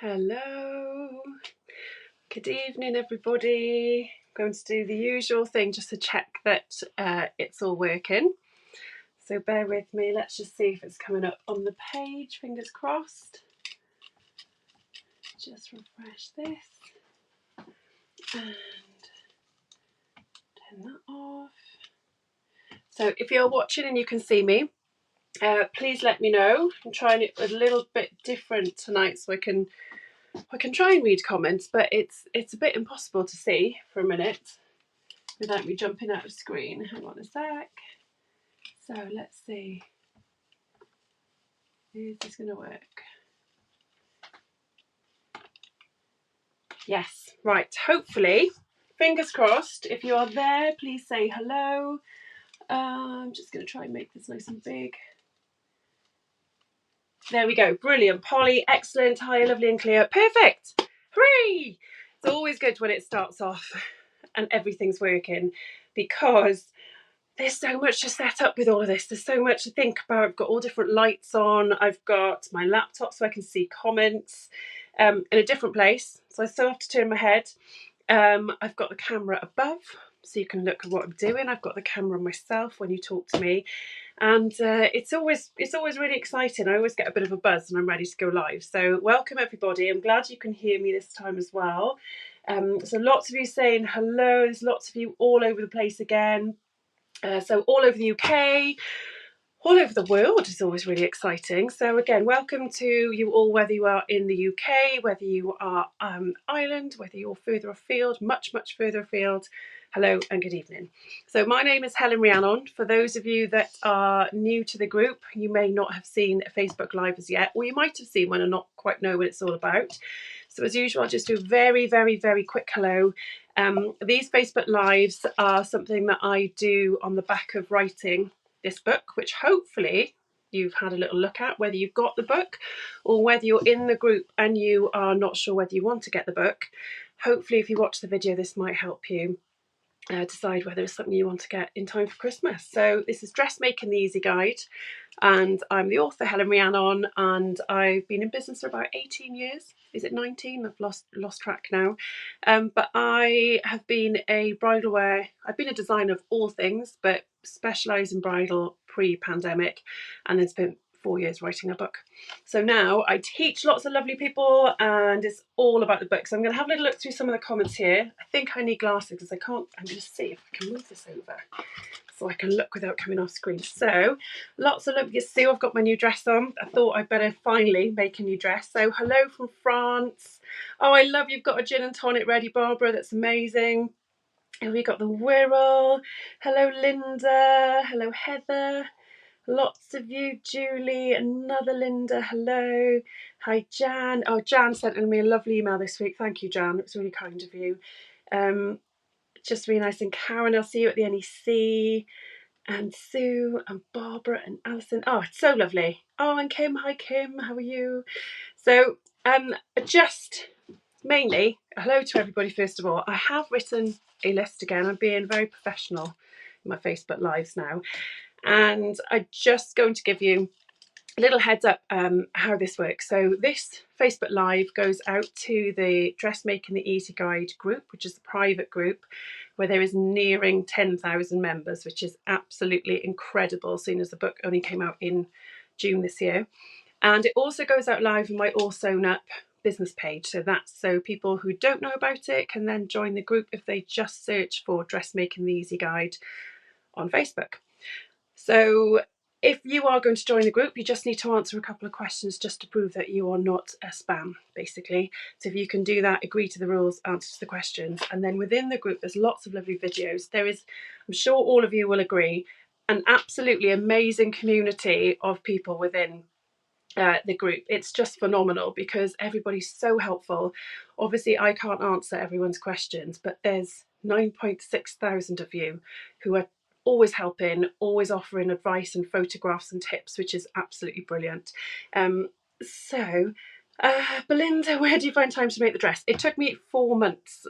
Hello, good evening everybody. I'm going to do the usual thing just to check that it's all working. So bear with me, let's just see if it's coming up on the page, fingers crossed. Just refresh this and turn that off. So if you're watching and you can see me, please let me know. I'm trying it a little bit different tonight so I can try and read comments, but it's a bit impossible to see for a minute without me jumping out of screen. Hang on a sec. So let's see. Is this going to work? Yes, right. Hopefully, fingers crossed. If you are there, please say hello. I'm just going to try and make this nice and big. There we go. Brilliant. Polly, excellent. Hi, lovely and clear. Perfect. Hooray! It's always good when it starts off and everything's working, because there's so much to set up with all of this. There's so much to think about. I've got all different lights on. I've got my laptop so I can see comments in a different place. So I still have to turn my head. I've got the camera above so you can look at what I'm doing. I've got the camera on myself when you talk to me. And it's always really exciting. I always get a bit of a buzz when I'm ready to go live. So welcome everybody. I'm glad you can hear me this time as well. So lots of you saying hello. There's lots of you all over the place again. So all over the UK, all over the world is always really exciting. So again, welcome to you all, whether you are in the UK, whether you are Ireland, whether you're further afield, much further afield. Hello and good evening. So my name is Helen Rhiannon. For those of you that are new to the group, you may not have seen a Facebook Live as yet, or you might have seen one and not quite know what it's all about. So as usual, I'll just do a very quick hello. These Facebook Lives are something that I do on the back of writing this book, which hopefully you've had a little look at, whether you've got the book or whether you're in the group and you are not sure whether you want to get the book. Hopefully if you watch the video, this might help you decide whether it's something you want to get in time for Christmas. So this is Dressmaking the Easy Guide, and I'm the author Helen Rhiannon, and I've been in business for about 18 years. Is it 19? I've lost track now. But I have been a bridal wear, I've been a designer of all things, but specialise in bridal pre-pandemic, and then spent 4 years writing a book. So now I teach lots of lovely people, and it's all about the book. So I'm going to have a little look through some of the comments here. I think I need glasses because I can't. I'm going to see if I can move this over so I can look without coming off screen. So lots of love. You see I've got my new dress on. I thought I'd better finally make a new dress. So hello from France. Oh, I love you've got a gin and tonic ready, Barbara. That's amazing. And we got the Wirral. Hello Linda. Hello Heather. Lots of you, Julie, another Linda, hello. Hi, Jan. Oh, Jan sent me a lovely email this week. Thank you, Jan. It was really kind of you. Just really nice. And Karen, I'll see you at the NEC. And Sue and Barbara and Alison. Oh, it's so lovely. Oh, and Kim. Hi, Kim. How are you? So, just mainly, hello to everybody, first of all. I have written a list again. I'm being very professional in my Facebook Lives now. And I'm just going to give you a little heads up how this works. So this Facebook Live goes out to the Dressmaking the Easy Guide group, which is a private group where there is nearing 10,000 members, which is absolutely incredible, seeing as the book only came out in June this year. And it also goes out live in my All Sewn Up business page. So that's so people who don't know about it can then join the group if they just search for Dressmaking the Easy Guide on Facebook. So if you are going to join the group, you just need to answer a couple of questions just to prove that you are not a spam, basically. So if you can do that, agree to the rules, answer the questions, and then within the group, there's lots of lovely videos. There is, I'm sure all of you will agree, an absolutely amazing community of people within the group. It's just phenomenal because everybody's so helpful. Obviously, I can't answer everyone's questions, but there's 9.6 thousand of you who are always helping, always offering advice and photographs and tips, which is absolutely brilliant. Belinda, where do you find time to make the dress? It took me 4 months,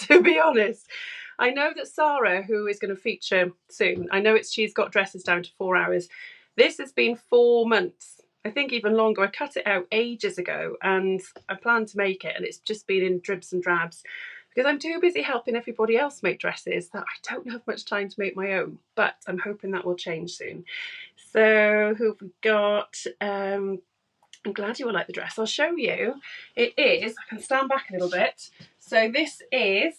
to be honest. I know that Sarah, who is going to feature soon, I know she's got dresses down to 4 hours. This has been 4 months. I think even longer. I cut it out ages ago and I planned to make it, and it's just been in dribs and drabs because I'm too busy helping everybody else make dresses that I don't have much time to make my own, but I'm hoping that will change soon. So who have we got? I'm glad you will like the dress. I'll show you. It is, I can stand back a little bit. So this is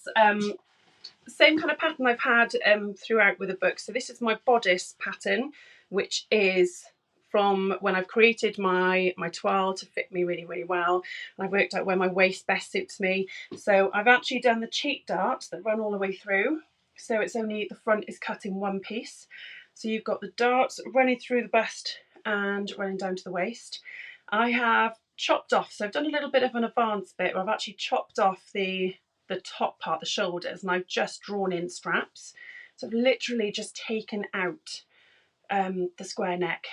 same kind of pattern I've had throughout with the book. So this is my bodice pattern, which is from when I've created my toile to fit me really, really well. And I've worked out where my waist best suits me. So I've actually done the cheek darts that run all the way through. So it's only the front is cut in one piece. So you've got the darts running through the bust and running down to the waist. I have chopped off, so I've done a little bit of an advanced bit where I've actually chopped off the top part, the shoulders, and I've just drawn in straps. So I've literally just taken out the square neck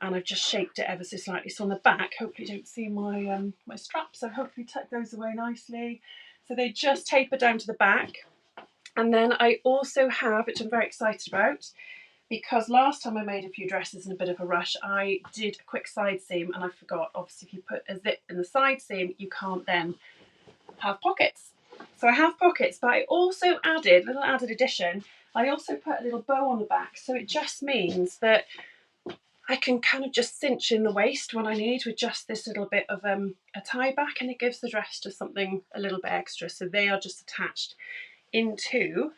and I've just shaped it ever so slightly. So on the back, hopefully you don't see my my straps, so hopefully tuck those away nicely. So they just taper down to the back. And then I also have, which I'm very excited about, because last time I made a few dresses in a bit of a rush, I did a quick side seam and I forgot, obviously if you put a zip in the side seam, you can't then have pockets. So I have pockets, but I also added, little added addition, I also put a little bow on the back. So it just means that I can kind of just cinch in the waist when I need with just this little bit of a tie back, and it gives the dress just something a little bit extra. So they are just attached into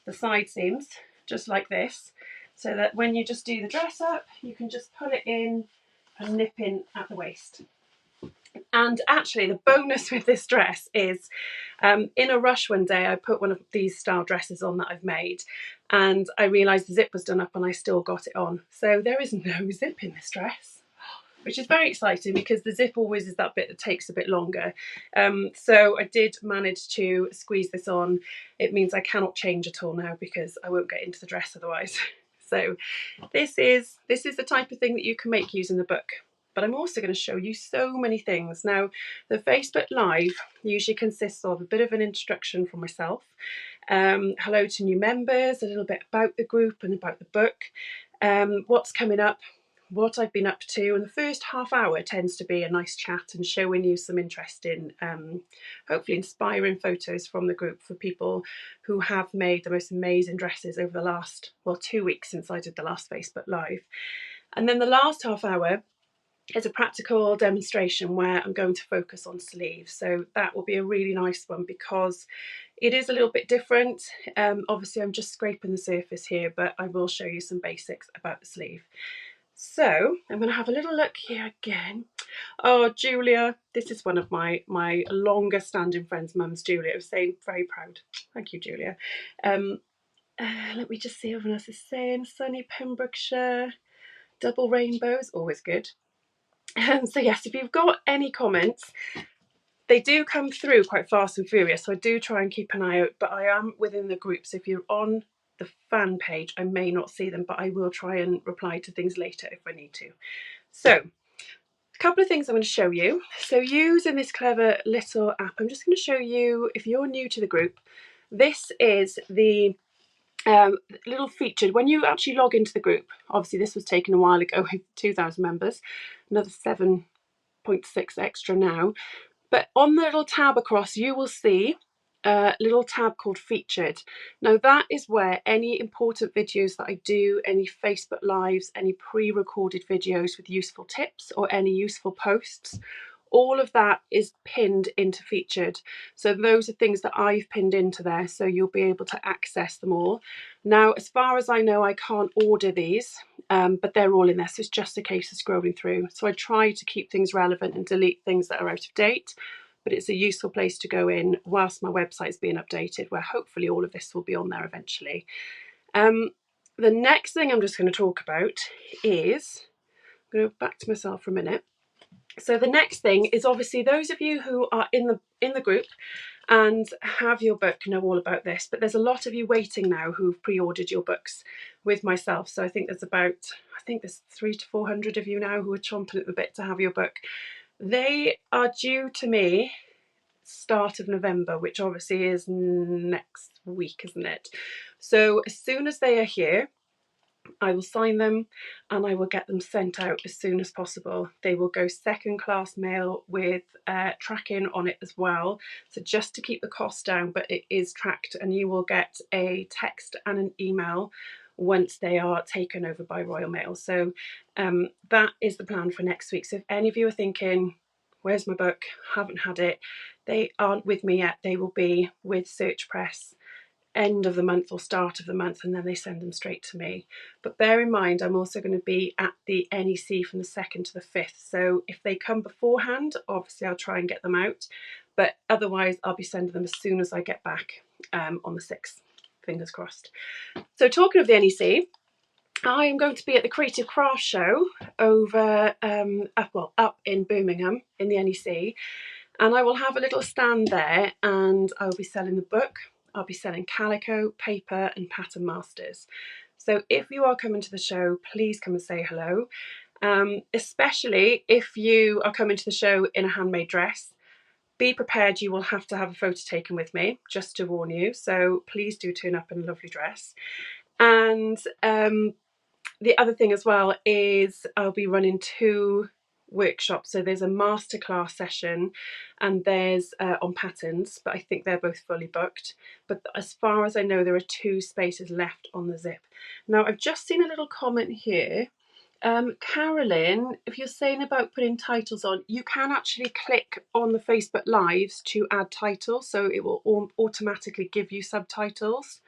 the side seams, just like this, so that when you just do the dress up, you can just pull it in and nip in at the waist. And actually the bonus with this dress is in a rush one day I put one of these style dresses on that I've made and I realised the zip was done up and I still got it on. So there is no zip in this dress, which is very exciting because the zip always is that bit that takes a bit longer. So I did manage to squeeze this on. It means I cannot change at all now because I won't get into the dress otherwise. So this is the type of thing that you can make using the book. But I'm also going to show you so many things. Now, the Facebook Live usually consists of a bit of an introduction from myself, hello to new members, a little bit about the group and about the book, what's coming up, what I've been up to, and the first half hour tends to be a nice chat and showing you some interesting, hopefully inspiring photos from the group for people who have made the most amazing dresses over the last, well, 2 weeks since I did the last Facebook Live. And then the last half hour is a practical demonstration where I'm going to focus on sleeves. So that will be a really nice one because it is a little bit different. Obviously I'm just scraping the surface here, but I will show you some basics about the sleeve. So I'm going to have a little look here again. Oh, Julia, this is one of my longest standing friends, Mum's Julia. I was saying very proud. Thank you, Julia. Let me just see what everyone else is saying. Sunny Pembrokeshire, double rainbows, always good. So yes, if you've got any comments, they do come through quite fast and furious, so I do try and keep an eye out, but I am within the group, so if you're on the fan page I may not see them, but I will try and reply to things later if I need to. So a couple of things I'm going to show you. So using this clever little app, I'm just going to show you, if you're new to the group, this is the little featured, when you actually log into the group, obviously this was taken a while ago with 2,000 members, another 7.6 extra now, but on the little tab across you will see a little tab called featured. Now that is where any important videos that I do, any Facebook Lives, any pre-recorded videos with useful tips or any useful posts, all of that is pinned into featured. So those are things that I've pinned into there, so you'll be able to access them all. Now, as far as I know, I can't order these, but they're all in there, so it's just a case of scrolling through. So I try to keep things relevant and delete things that are out of date, but it's a useful place to go in whilst my website's being updated, where hopefully all of this will be on there eventually. The next thing I'm just going to talk about is, I'm going to go back to myself for a minute. So the next thing is, obviously those of you who are in the group and have your book know all about this, but there's a lot of you waiting now who've pre-ordered your books with myself. So I think there's 300 to 400 of you now who are chomping at the bit to have your book. They are due to me start of November, which obviously is next week, isn't it? So as soon as they are here, I will sign them and I will get them sent out as soon as possible. They will go second class mail with tracking on it as well. So just to keep the cost down, but it is tracked, and you will get a text and an email once they are taken over by Royal Mail. So that is the plan for next week. So if any of you are thinking, where's my book? Haven't had it. They aren't with me yet. They will be with Search Press end of the month or start of the month, and then they send them straight to me. But bear in mind, I'm also going to be at the NEC from the 2nd to the 5th. So if they come beforehand, obviously I'll try and get them out. But otherwise, I'll be sending them as soon as I get back on the 6th. Fingers crossed. So talking of the NEC, I am going to be at the Creative Craft Show over up in Birmingham in the NEC, and I will have a little stand there, and I will be selling the book. I'll be selling calico, paper and pattern masters. So if you are coming to the show, please come and say hello. Especially if you are coming to the show in a handmade dress. Be prepared, you will have to have a photo taken with me, just to warn you. So please do turn up in a lovely dress. And the other thing as well is I'll be running 2 workshops. So there's a masterclass session and there's on patterns, but I think they're both fully booked. But as far as I know, there are 2 spaces left on the zip. Now I've just seen a little comment here. Carolyn, if you're saying about putting titles on, you can actually click on the Facebook Lives to add titles, so it will automatically give you subtitles.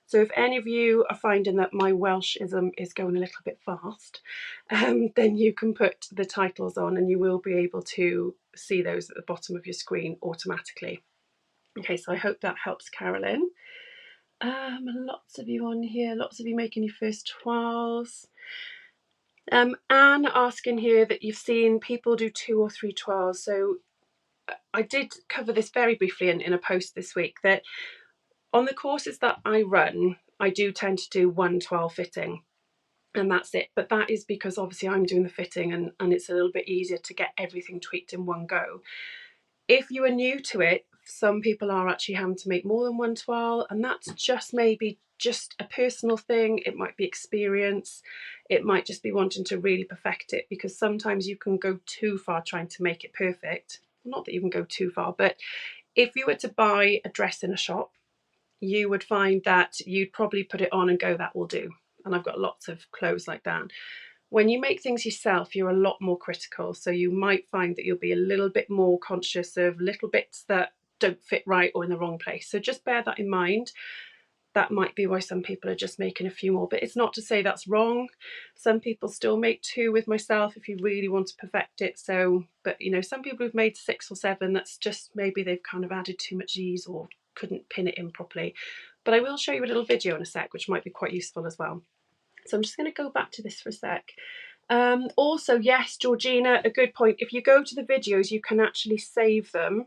So if any of you are finding that my Welshism is going a little bit fast, then you can put the titles on and you will be able to see those at the bottom of your screen automatically. Okay, so I hope that helps, Carolyn. Lots of you on here, lots of you making your first toiles. Anne asking here that you've seen people do 2 or 3 toiles. So I did cover this very briefly in a post this week, that on the courses that I run, I do tend to do 1 toile fitting and that's it. But that is because obviously I'm doing the fitting and it's a little bit easier to get everything tweaked in one go. If you are new to it, some people are actually having to make more than 1 toile, and that's just maybe just a personal thing. It might be experience. It might just be wanting to really perfect it, because sometimes you can go too far trying to make it perfect. Not that you can go too far, but if you were to buy a dress in a shop, you would find that you'd probably put it on and go, that will do. And I've got lots of clothes like that. When you make things yourself, you're a lot more critical. So you might find that you'll be a little bit more conscious of little bits that don't fit right or in the wrong place. So just bear that in mind. That might be why some people are just making a few more, but it's not to say that's wrong. Some people still make 2 with myself if you really want to perfect it. So, but you know, some people who've made 6 or 7, that's just maybe they've kind of added too much ease or couldn't pin it in properly. But I will show you a little video in a sec, which might be quite useful as well. So I'm just going to go back to this for a sec. Also, yes, Georgina, a good point. If you go to the videos, you can actually save them.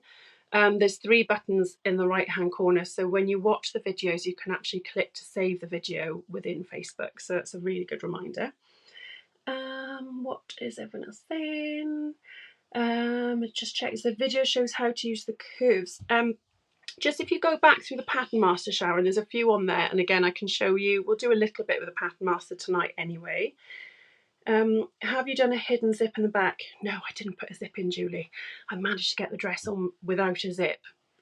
There's 3 buttons in the right hand corner, so when you watch the videos you can actually click to save the video within Facebook, so it's a really good reminder. What is everyone else saying? Just check, the video shows how to use the curves. Just if you go back through the Pattern Master, Sharon, there's a few on there, and again I can show you. We'll do a little bit with the Pattern Master tonight anyway. Have you done a hidden zip in the back? No, I didn't put a zip in, Julie. I managed to get the dress on without a zip.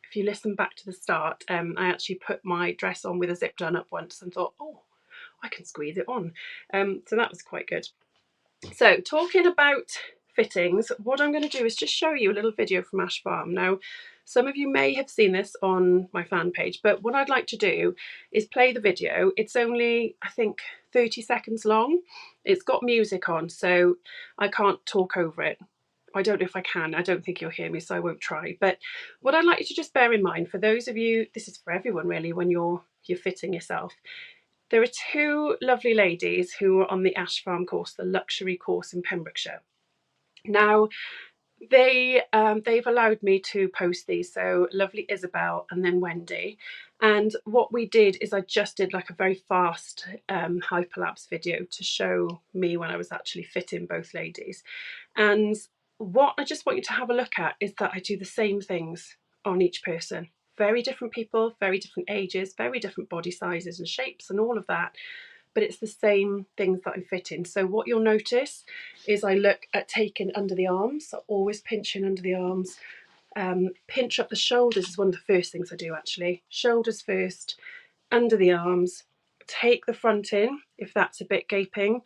If you listen back to the start, I actually put my dress on with a zip done up once and thought, oh, I can squeeze it on. So that was quite good. So talking about fittings, what I'm going to do is just show you a little video from Ash Farm. Now, some of you may have seen this on my fan page, but what I'd like to do is play the video. It's only, I think, 30 seconds long. It's got music on, so I can't talk over it. I don't know if I can. I don't think you'll hear me, so I won't try. But what I'd like you to just bear in mind, for those of you, this is for everyone really, when you're fitting yourself, there are 2 lovely ladies who are on the Ash Farm course, the luxury course in Pembrokeshire. Now, they've allowed me to post these, so lovely Isabel and then Wendy. And what we did is I just did like a very fast hyperlapse video to show me when I was actually fitting both ladies. And what I just want you to have a look at is that I do the same things on each person. Very different people, very different ages, very different body sizes and shapes and all of that. but it's the same things that I'm fitting. So what you'll notice is I look at taking under the arms, so always pinching under the arms. Pinch up the shoulders is one of the first things I do actually. Shoulders first, under the arms, take the front in if that's a bit gaping.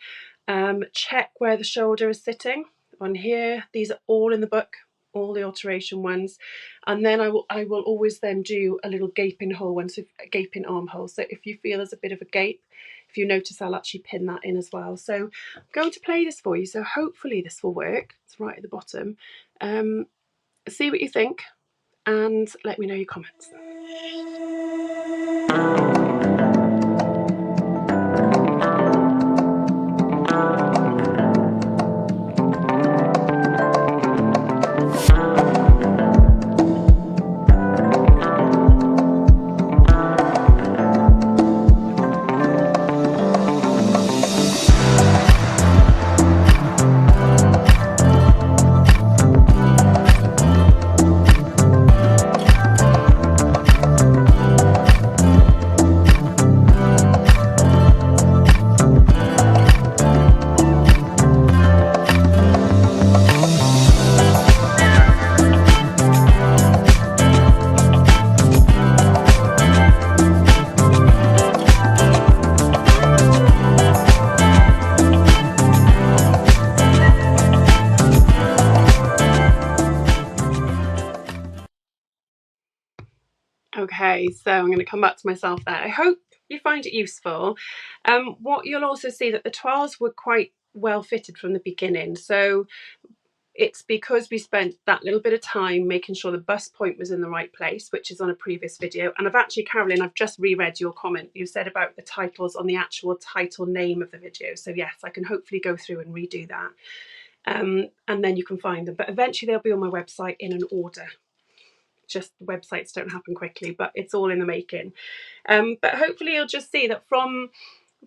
Check where the shoulder is sitting on here. These are all in the book, all the alteration ones. And then I will always then do a little gaping hole one, so a gaping armhole. So if you feel there's a bit of a gape, if you notice, I'll actually pin that in as well. So I'm going to play this for you. So hopefully this will work. It's right at the bottom. See what you think and let me know your comments. Okay, so I'm going to come back to myself there. I hope you find it useful. What you'll also see that the toiles were quite well fitted from the beginning. So it's because we spent that little bit of time making sure the bust point was in the right place, which is on a previous video. And I've actually, Carolyn, I've just reread your comment. You said about the titles on the actual title name of the video. So yes, I can hopefully go through and redo that. And then you can find them. But eventually they'll be on my website in an order. Just websites don't happen quickly, but it's all in the making. But hopefully you'll just see that from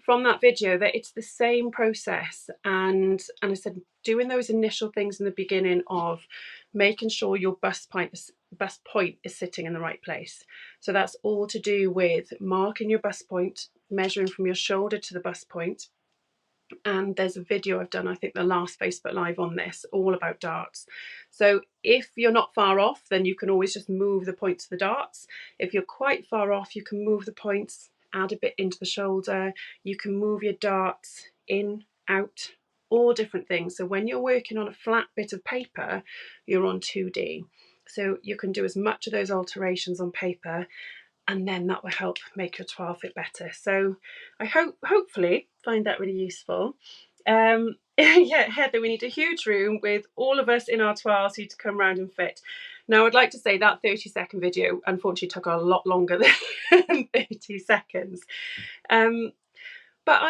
that video that it's the same process, and I said doing those initial things in the beginning of making sure your bust point is sitting in the right place. So that's all to do with marking your bust point, measuring from your shoulder to the bust point. And there's a video I've done, I think the last Facebook Live on this, all about darts. So if you're not far off, then you can always just move the points of the darts. If you're quite far off, you can move the points, add a bit into the shoulder. You can move your darts in, out, all different things. So when you're working on a flat bit of paper, you're on 2D. So you can do as much of those alterations on paper, and then that will help make your toile fit better. So I hopefully find that really useful. Yeah, Heather, we need a huge room with all of us in our toiles who to come round and fit. Now I'd like to say that 30-second video unfortunately took a lot longer than 30 seconds. But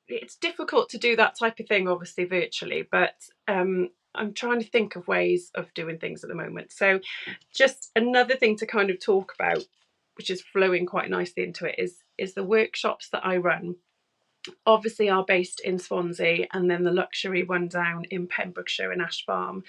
it's difficult to do that type of thing obviously virtually, but I'm trying to think of ways of doing things at the moment. So just another thing to kind of talk about, which is flowing quite nicely into it, is the workshops that I run obviously are based in Swansea, and then the luxury one down in Pembrokeshire in Ash Farm.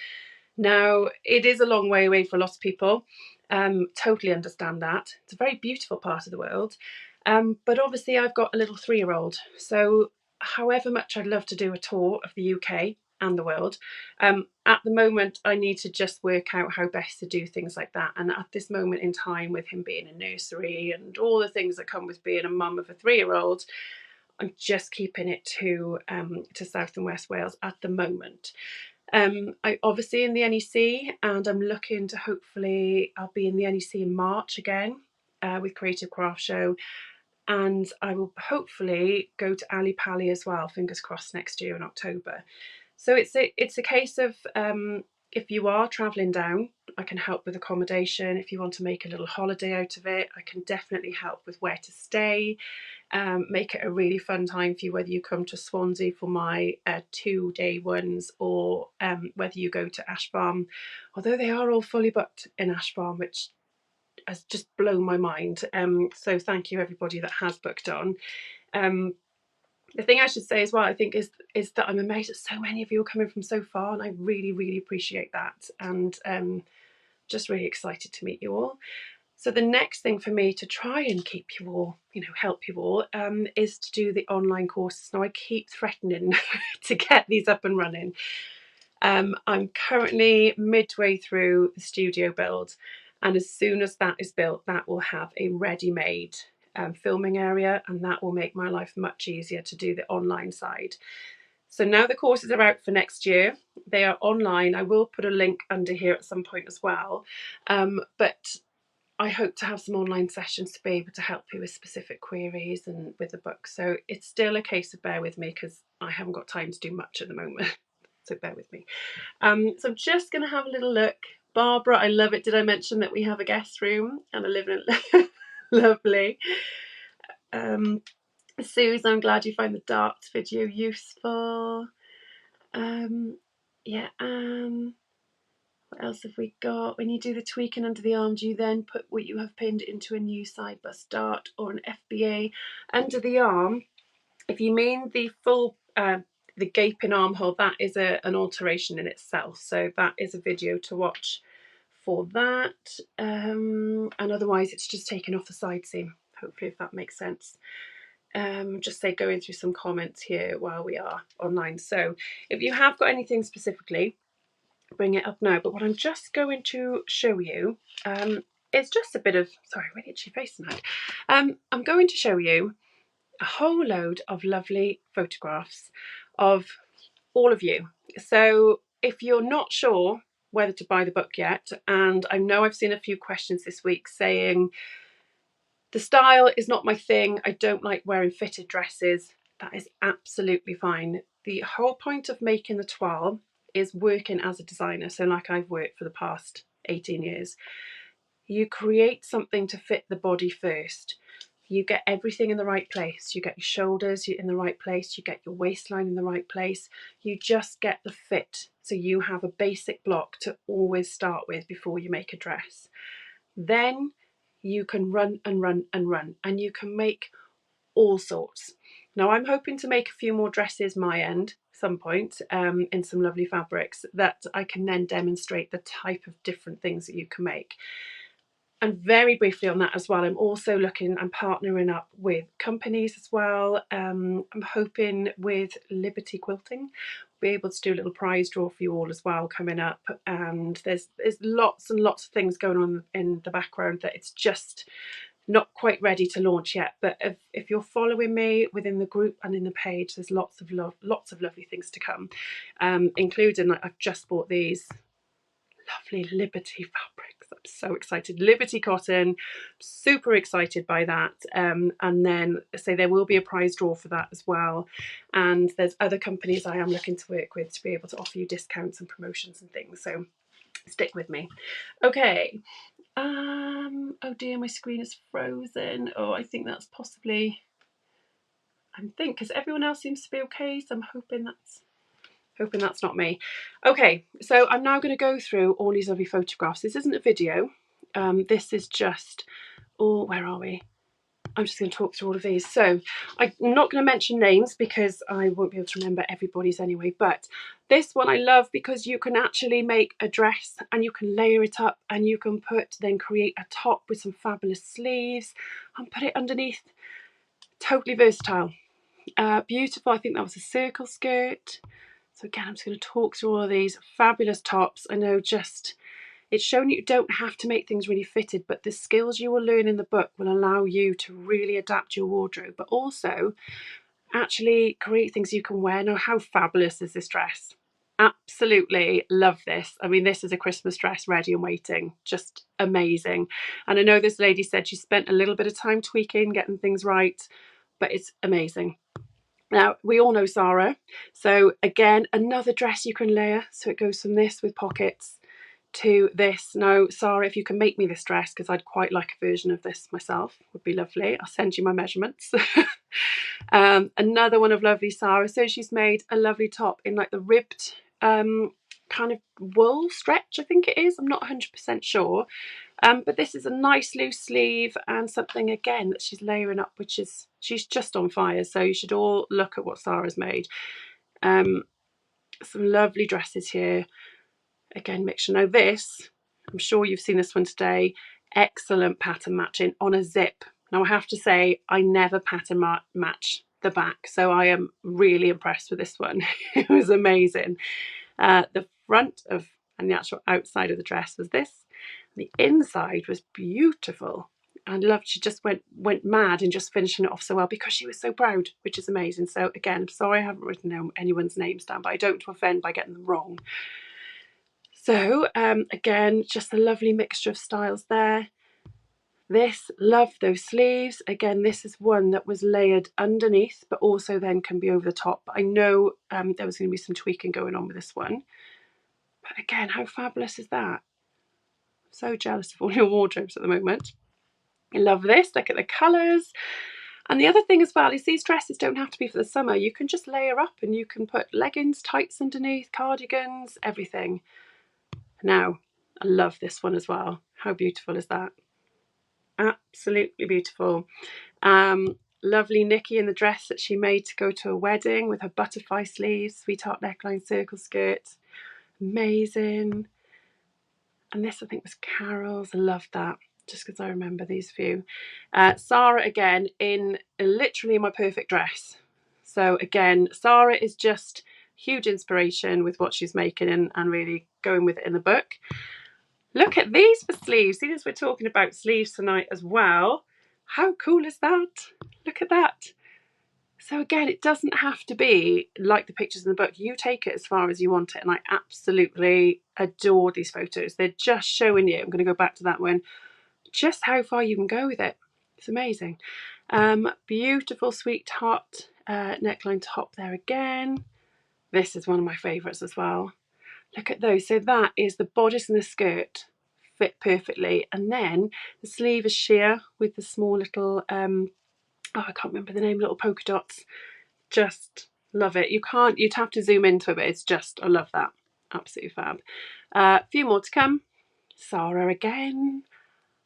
Now it is a long way away for a lot of people, totally understand that. It's a very beautiful part of the world, but obviously I've got a little 3-year-old, so however much I'd love to do a tour of the UK and the world, at the moment I need to just work out how best to do things like that. And at this moment in time, with him being in nursery and all the things that come with being a mum of a 3-year-old, I'm just keeping it to South and West Wales at the moment. I obviously in the NEC, and I'm looking to hopefully I'll be in the NEC in March again with Creative Craft Show. And I will hopefully go to Ali Pali as well, fingers crossed, next year in October. So it's a case of if you are travelling down, I can help with accommodation. If you want to make a little holiday out of it, I can definitely help with where to stay. Make it a really fun time for you, whether you come to Swansea for my 2-day ones, or whether you go to Ash Farm, although they are all fully booked in Ash Farm, which has just blown my mind. So thank you everybody that has booked on. The thing I should say as well, I think, is that I'm amazed that so many of you are coming from so far, and I really, really appreciate that, and just really excited to meet you all. So the next thing for me to try and keep you all, help you all, is to do the online courses. Now I keep threatening to get these up and running. I'm currently midway through the studio build, and as soon as that is built, that will have a ready-made filming area, and that will make my life much easier to do the online side. So now the courses are out for next year. They are online. I will put a link under here at some point as well. But I hope to have some online sessions to be able to help you with specific queries and with the book. So it's still a case of bear with me because I haven't got time to do much at the moment. So bear with me. So I'm just going to have a little look. Barbara, I love it. Did I mention that we have a guest room and a living room? Lovely. Suze, I'm glad you find the darts video useful. Yeah, what else have we got? When you do the tweaking under the arm, do you then put what you have pinned into a new side bust dart or an FBA under the arm? If you mean the full, the gaping armhole, that is an alteration in itself. So that is a video to watch for that. And otherwise, it's just taking off the side seam, hopefully, if that makes sense. Just say going through some comments here while we are online. So if you have got anything specifically, bring it up now. But what I'm just going to show you is just a bit of, sorry, really itchy face tonight. I'm going to show you a whole load of lovely photographs of all of you. So if you're not sure whether to buy the book yet, and I know I've seen a few questions this week saying the style is not my thing, I don't like wearing fitted dresses, that is absolutely fine. The whole point of making the toile is working as a designer. So like I've worked for the past 18 years. You create something to fit the body first. You get everything in the right place. You get your shoulders in the right place. You get your waistline in the right place. You just get the fit. So you have a basic block to always start with before you make a dress. Then you can run and run and run, and you can make all sorts. Now I'm hoping to make a few more dresses my end some point in some lovely fabrics that I can then demonstrate the type of different things that you can make. And very briefly on that as well, I'm also looking and partnering up with companies as well. I'm hoping with Liberty Quilting, be able to do a little prize draw for you all as well coming up. And there's lots and lots of things going on in the background that it's just not quite ready to launch yet. But if you're following me within the group and in the page, there's lots of lovely things to come, including like I've just bought these lovely Liberty fabrics. I'm so excited. Liberty cotton, super excited by that. And then say there will be a prize draw for that as well. And there's other companies I am looking to work with to be able to offer you discounts and promotions and things. So stick with me. Okay. Oh dear, my screen is frozen. Oh, I think that's possibly, because everyone else seems to be okay. So I'm hoping that's not me. Okay, so I'm now going to go through all these lovely photographs. This isn't a video. This is just, where are we? I'm just going to talk through all of these. So I'm not going to mention names because I won't be able to remember everybody's anyway. But this one I love because you can actually make a dress and you can layer it up and you can then create a top with some fabulous sleeves and put it underneath. Totally versatile. Beautiful. I think that was a circle skirt. So again, I'm just going to talk through all of these fabulous tops. I know it's shown you don't have to make things really fitted, but the skills you will learn in the book will allow you to really adapt your wardrobe, but also actually create things you can wear. Now, how fabulous is this dress? Absolutely love this. I mean, this is a Christmas dress ready and waiting. Just amazing. And I know this lady said she spent a little bit of time tweaking, getting things right, but it's amazing. Now, we all know Zara. So again, another dress you can layer. So it goes from this with pockets to this. Now, Sarah, if you can make me this dress, because I'd quite like a version of this myself, would be lovely. I'll send you my measurements. Another one of lovely Sarah. So she's made a lovely top in like the ribbed kind of wool stretch, I think it is. I'm not 100% sure. But this is a nice loose sleeve and something again that she's layering up, which is, she's just on fire. So you should all look at what Sarah's made. Some lovely dresses here. Again, mixture. Now this, I'm sure you've seen this one today. excellent pattern matching on a zip. Now I have to say I never pattern match the back, so I am really impressed with this one. It was amazing. The front of and the actual outside of the dress was this. The inside was beautiful. I loved, she just went mad in just finishing it off so well because she was so proud, which is amazing. So again, I'm sorry I haven't written down anyone's names down, but I don't want to offend by getting them wrong. So again, just a lovely mixture of styles there. This, love those sleeves. Again, this is one that was layered underneath, but also then can be over the top. I know there was going to be some tweaking going on with this one. But again, how fabulous is that? So jealous of all your wardrobes at the moment. I love this. Look at the colours. And the other thing as well is these dresses don't have to be for the summer. You can just layer up and you can put leggings, tights underneath, cardigans, everything. Now, I love this one as well. How beautiful is that? Absolutely beautiful. Lovely Nikki in the dress that she made to go to a wedding with her butterfly sleeves, sweetheart neckline, circle skirt. Amazing. And this I think was Carol's. I love that, just because I remember these few. Sarah again in literally my perfect dress. So again, Sarah is just huge inspiration with what she's making and really going with it in the book. Look at these for sleeves. See, as we're talking about sleeves tonight as well. How cool is that? Look at that. So again, it doesn't have to be like the pictures in the book. You take it as far as you want it. And I absolutely adore these photos. They're just showing you, I'm going to go back to that one, just how far you can go with it. It's amazing. Beautiful sweetheart neckline top there again. This is one of my favourites as well. Look at those. So that is the bodice and the skirt fit perfectly. And then the sleeve is sheer with the small little, I can't remember the name, little polka dots. Just love it. You'd have to zoom into it, but it's just, I love that. Absolutely fab. A few more to come. Sarah again.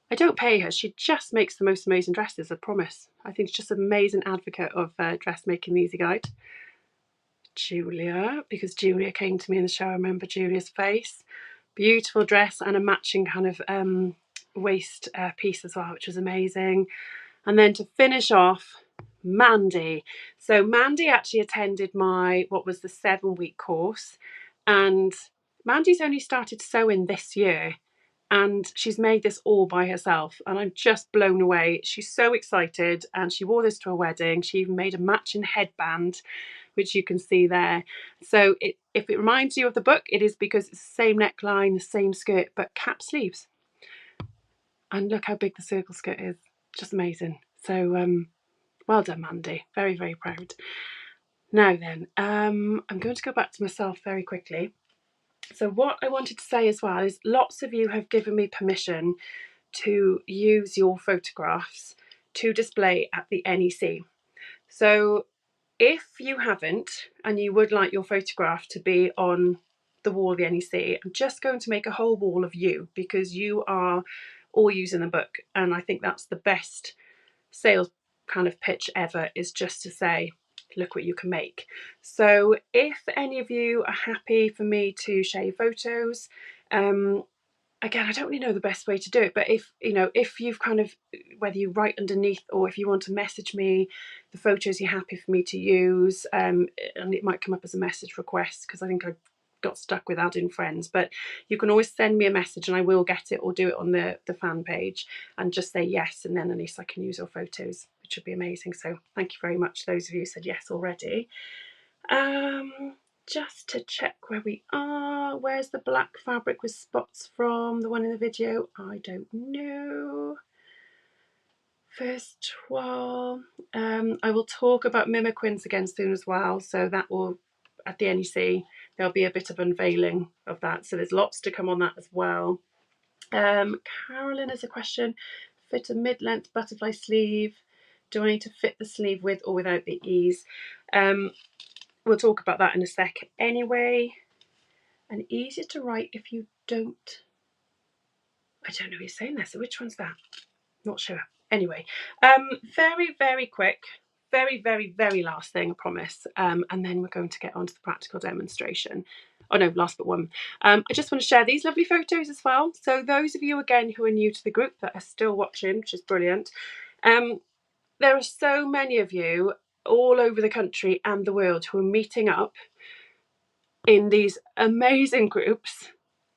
I don't pay her. She just makes the most amazing dresses, I promise. I think she's just an amazing advocate of dressmaking, the Easy Guide. Julia, because Julia came to me in the show. I remember Julia's face. Beautiful dress and a matching kind of waist piece as well, which was amazing. And then to finish off, Mandy. So Mandy actually attended what was the 7-week course, and Mandy's only started sewing this year, and she's made this all by herself, and I'm just blown away. She's so excited, and she wore this to a wedding. She even made a matching headband, which you can see there. So if it reminds you of the book, it is because it's the same neckline, the same skirt, but cap sleeves. And look how big the circle skirt is. Just amazing. So well done, Mandy. Very, very proud. Now then, I'm going to go back to myself very quickly. So what I wanted to say as well is lots of you have given me permission to use your photographs to display at the NEC. So if you haven't and you would like your photograph to be on the wall of the NEC, I'm just going to make a whole wall of you because you are all using the book, and I think that's the best sales kind of pitch ever, is just to say, look what you can make. So if any of you are happy for me to share your photos, again, I don't really know the best way to do it, but if you've kind of, whether you write underneath or if you want to message me the photos you're happy for me to use, and it might come up as a message request because I think I got stuck with adding friends, but you can always send me a message and I will get it, or do it on the fan page and just say yes, and then at least I can use your photos, which would be amazing. So thank you very much, those of you who said yes already. Just to check where we are. Where's the black fabric with spots from? The one in the video? I don't know. First toile. I will talk about mimiquins again soon as well. So that will, at the NEC, there'll be a bit of unveiling of that. So there's lots to come on that as well. Carolyn has a question. Fit a mid-length butterfly sleeve. Do I need to fit the sleeve with or without the ease? We'll talk about that in a sec anyway. And easier to write if you don't. I don't know who's saying this. So which one's that? Not sure. Anyway, very, very quick, very, very, very last thing, I promise. And then we're going to get on to the practical demonstration. Oh no, last but one. I just want to share these lovely photos as well. So those of you again who are new to the group that are still watching, which is brilliant. There are so many of you all over the country and the world who are meeting up in these amazing groups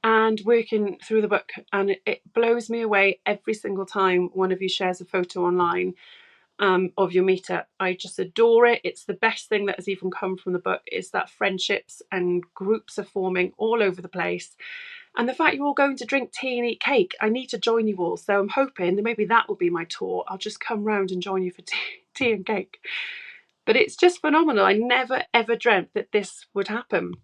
and working through the book, and it blows me away every single time one of you shares a photo online of your meetup. I just adore it. It's the best thing that has even come from the book, is that friendships and groups are forming all over the place. And the fact you're all going to drink tea and eat cake, I need to join you all. So I'm hoping that maybe that will be my tour. I'll just come round and join you for tea and cake. But it's just phenomenal. I never ever dreamt that this would happen.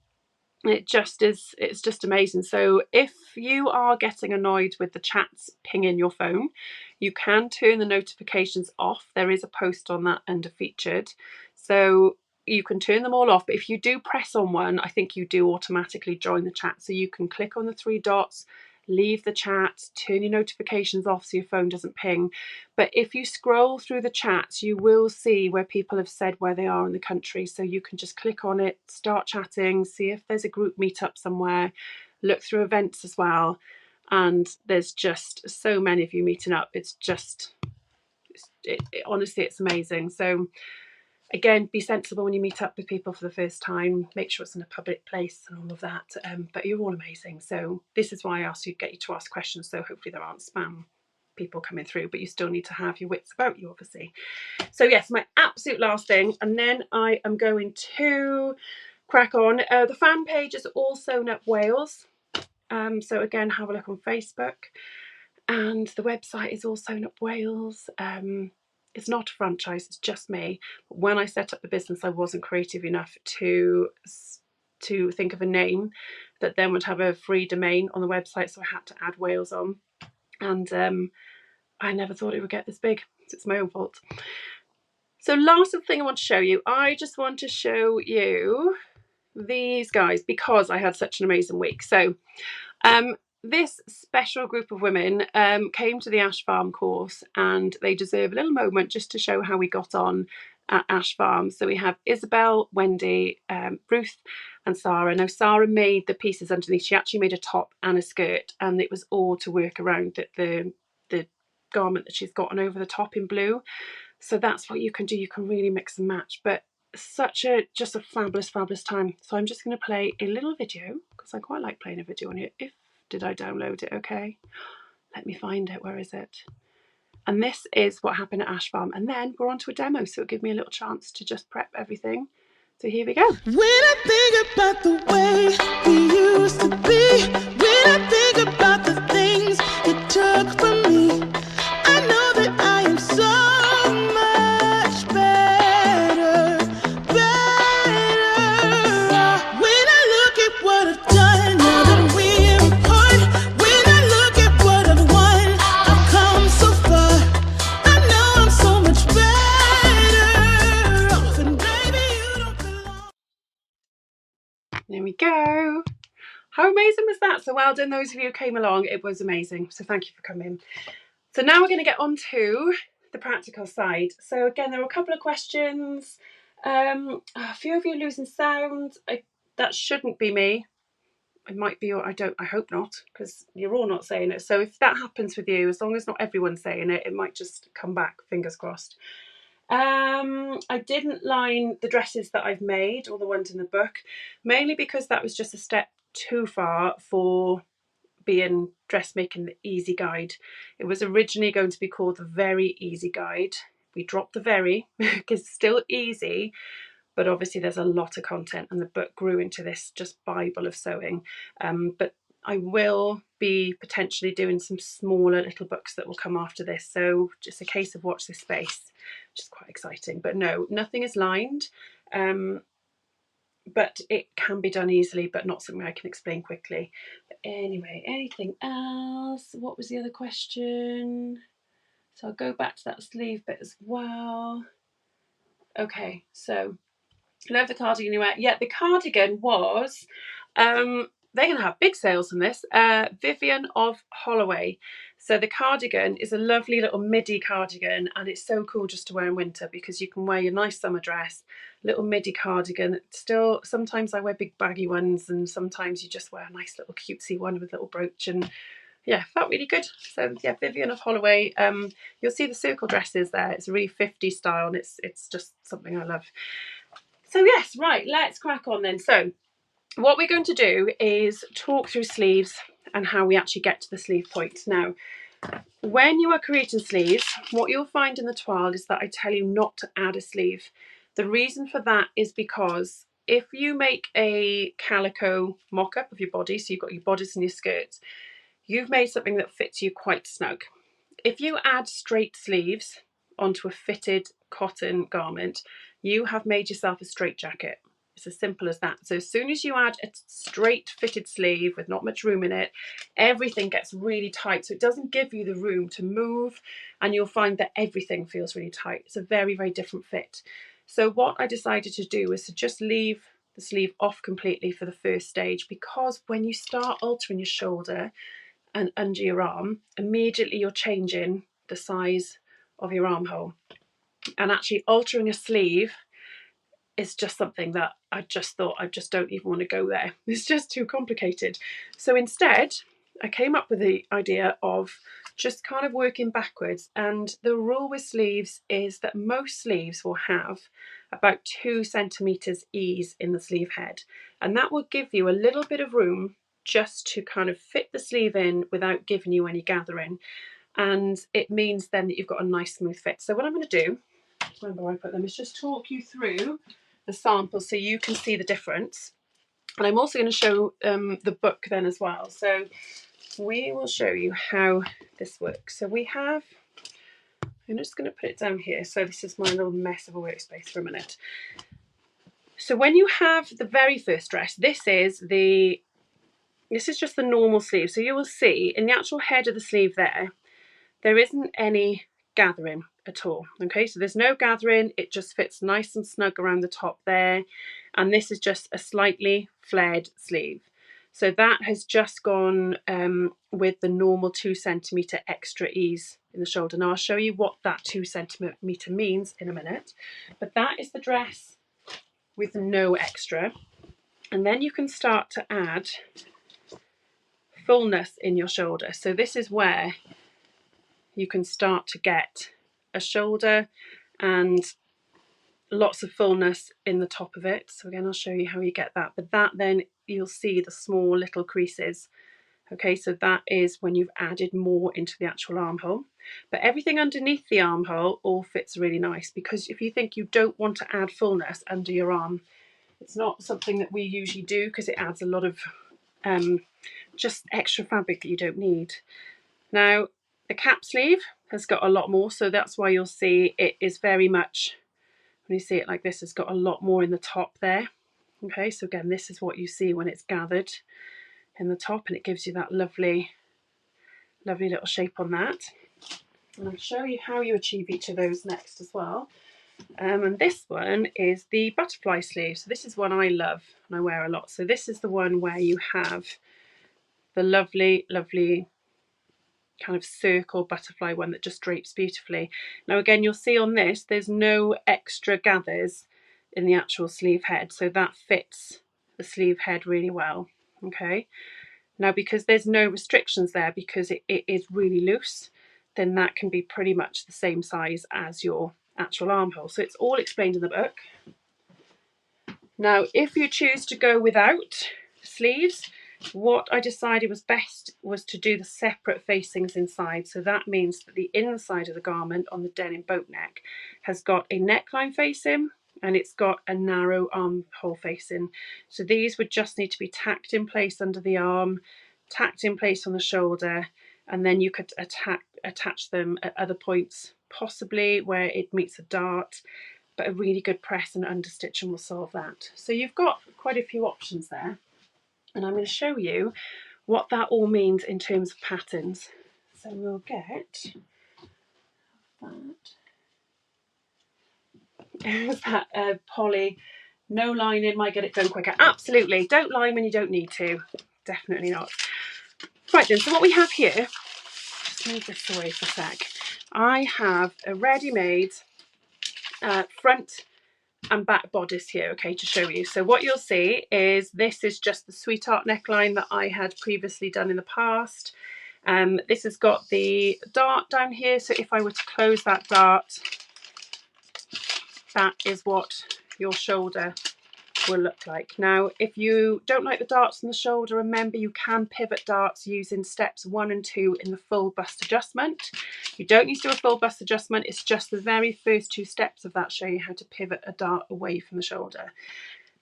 It just is, it's just amazing. So if you are getting annoyed with the chats pinging your phone, you can turn the notifications off. There is a post on that under featured, so you can turn them all off. But if you do press on one, I think you do automatically join the chat. So you can click on the three dots, leave the chat, turn your notifications off so your phone doesn't ping. But if you scroll through the chats, you will see where people have said where they are in the country. So you can just click on it, start chatting, see if there's a group meetup somewhere, look through events as well. And there's just so many of you meeting up. It's just, honestly, it's amazing. So again, be sensible when you meet up with people for the first time. Make sure it's in a public place and all of that. But you're all amazing. So this is why I asked you to get you to ask questions. So hopefully there aren't spam people coming through, but you still need to have your wits about you, obviously. So yes, my absolute last thing, and then I am going to crack on. The fan page is all Sewn Up Wales. So again, have a look on Facebook. And the website is all Sewn Up Wales. It's not a franchise, it's just me. But when I set up the business, I wasn't creative enough to think of a name that then would have a free domain on the website, so I had to add Wales on. And I never thought it would get this big, so it's my own fault. So last thing I want to show you, I just want to show you these guys because I had such an amazing week. So this special group of women came to the Ash Farm course, and they deserve a little moment just to show how we got on at Ash Farm. So we have Isabel, Wendy, Ruth and Sarah. Now Sarah made the pieces underneath. She actually made a top and a skirt, and it was all to work around the garment that she's got on over the top in blue. So that's what you can do. You can really mix and match, but just a fabulous time. So I'm just going to play a little video because I quite like playing a video on here. Did I download it? Okay, let me find it. Where is it? And this is what happened at Ash Farm, and then we're on to a demo, so it'll give me a little chance to just prep everything. So here we go. When I think about the way we used to be, when I think about the things you took from me, I know that I am so much better. When I look at what I've done, now that we're apart, when I look at what I've won, I've come so far. I know I'm so much better off, and baby, you don't belong. There we go. How amazing was that? So well done those of you who came along. It was amazing. So thank you for coming. So now we're going to get on to the practical side. So again, there were a couple of questions. A few of you losing sound. That shouldn't be me. It might be, I hope not, because you're all not saying it. So if that happens with you, as long as not everyone's saying it, it might just come back, fingers crossed. I didn't line the dresses that I've made, or the ones in the book, mainly because that was just a step too far for being Dressmaking the Easy Guide. It was originally going to be called the Very Easy Guide. We dropped the very because it's still easy, but obviously there's a lot of content, and the book grew into this just Bible of sewing. But I will be potentially doing some smaller little books that will come after this, so just a case of watch this space, which is quite exciting. But no, nothing is lined, but it can be done easily, but not something I can explain quickly. But anyway, anything else? What was the other question? So I'll go back to that sleeve bit as well. Okay, so love the cardigan you wear. Yeah, the cardigan was, they're going to have big sales on this. Vivian of Holloway. So the cardigan is a lovely little midi cardigan, and it's so cool just to wear in winter because you can wear your nice summer dress, little midi cardigan. Still, sometimes I wear big baggy ones, and sometimes you just wear a nice little cutesy one with a little brooch, and yeah, felt really good. So yeah, Vivian of Holloway. You'll see the circle dresses there. It's a really 50s style, and it's just something I love. So yes, right, let's crack on then. So what we're going to do is talk through sleeves and how we actually get to the sleeve point. Now, when you are creating sleeves, what you'll find in the toile is that I tell you not to add a sleeve. The reason for that is because if you make a calico mock-up of your body, so you've got your bodice and your skirts, you've made something that fits you quite snug. If you add straight sleeves onto a fitted cotton garment, you have made yourself a straitjacket. It's as simple as that. So as soon as you add a straight fitted sleeve with not much room in it, everything gets really tight. So it doesn't give you the room to move, and you'll find that everything feels really tight. It's a very, very different fit. So what I decided to do was to just leave the sleeve off completely for the first stage, because when you start altering your shoulder and under your arm, immediately you're changing the size of your armhole. And actually altering a sleeve is just something that I just thought, I just don't even want to go there. It's just too complicated. So instead, I came up with the idea of just kind of working backwards. And the rule with sleeves is that most sleeves will have about 2 centimeters ease in the sleeve head. And that will give you a little bit of room just to kind of fit the sleeve in without giving you any gathering. And it means then that you've got a nice smooth fit. So what I'm going to do, remember where I put them, is just talk you through the sample so you can see the difference. And I'm also going to show the book then as well. So we will show you how this works. So we have, I'm just going to put it down here. So this is my little mess of a workspace for a minute. So when you have the very first dress, this is just the normal sleeve. So you will see in the actual head of the sleeve there isn't any gathering at all. Okay, so there's no gathering, it just fits nice and snug around the top there. And this is just a slightly flared sleeve. So that has just gone with the normal 2 centimeter extra ease in the shoulder. Now I'll show you what that 2 centimeter means in a minute. But that is the dress with no extra. And then you can start to add fullness in your shoulder. So this is where you can start to get a shoulder and lots of fullness in the top of it. So again, I'll show you how you get that. But that then you'll see the small little creases. Okay, so that is when you've added more into the actual armhole. But everything underneath the armhole all fits really nice, because if you think you don't want to add fullness under your arm, it's not something that we usually do because it adds a lot of just extra fabric that you don't need. Now, the cap sleeve has got a lot more, so that's why you'll see it is very much, when you see it like this, it's got a lot more in the top there. Okay, so again, this is what you see when it's gathered in the top, and it gives you that lovely, lovely little shape on that. And I'll show you how you achieve each of those next as well. And this one is the butterfly sleeve. So this is one I love and I wear a lot. So this is the one where you have the lovely, lovely kind of circle butterfly one that just drapes beautifully. Now again, you'll see on this, there's no extra gathers in the actual sleeve head, so that fits the sleeve head really well. Okay, now because there's no restrictions there, because it is really loose, then that can be pretty much the same size as your actual armhole. So it's all explained in the book. Now if you choose to go without sleeves, what I decided was best was to do the separate facings inside. So that means that the inside of the garment on the denim boat neck has got a neckline facing and it's got a narrow armhole facing. So these would just need to be tacked in place under the arm, tacked in place on the shoulder, and then you could attach them at other points, possibly where it meets a dart, but a really good press and understitching will solve that. So you've got quite a few options there. And I'm going to show you what that all means in terms of patterns. So we'll get that poly, no lining, might get it done quicker. Absolutely, don't line when you don't need to. Definitely not. Right then, so what we have here, just move this away for a sec. I have a ready-made front and back bodice here, okay, to show you. So what you'll see is this is just the sweetheart neckline that I had previously done in the past. This has got the dart down here, so if I were to close that dart, that is what your shoulder will look like. Now, if you don't like the darts on the shoulder, remember you can pivot darts using steps 1 and 2 in the full bust adjustment. You don't need to do a full bust adjustment, it's just the very first 2 steps of that show you how to pivot a dart away from the shoulder.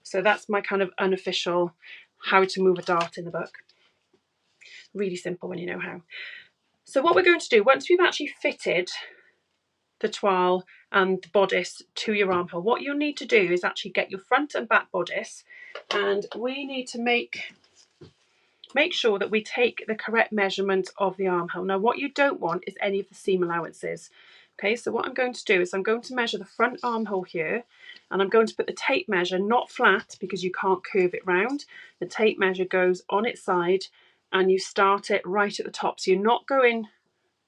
So that's my kind of unofficial how to move a dart in the book. Really simple when you know how. So what we're going to do, once we've actually fitted the toile and the bodice to your armhole, what you'll need to do is actually get your front and back bodice, and we need to make sure that we take the correct measurement of the armhole. Now what you don't want is any of the seam allowances. Okay, so what I'm going to do is I'm going to measure the front armhole here, and I'm going to put the tape measure not flat because you can't curve it round. The tape measure goes on its side and you start it right at the top, so you're not going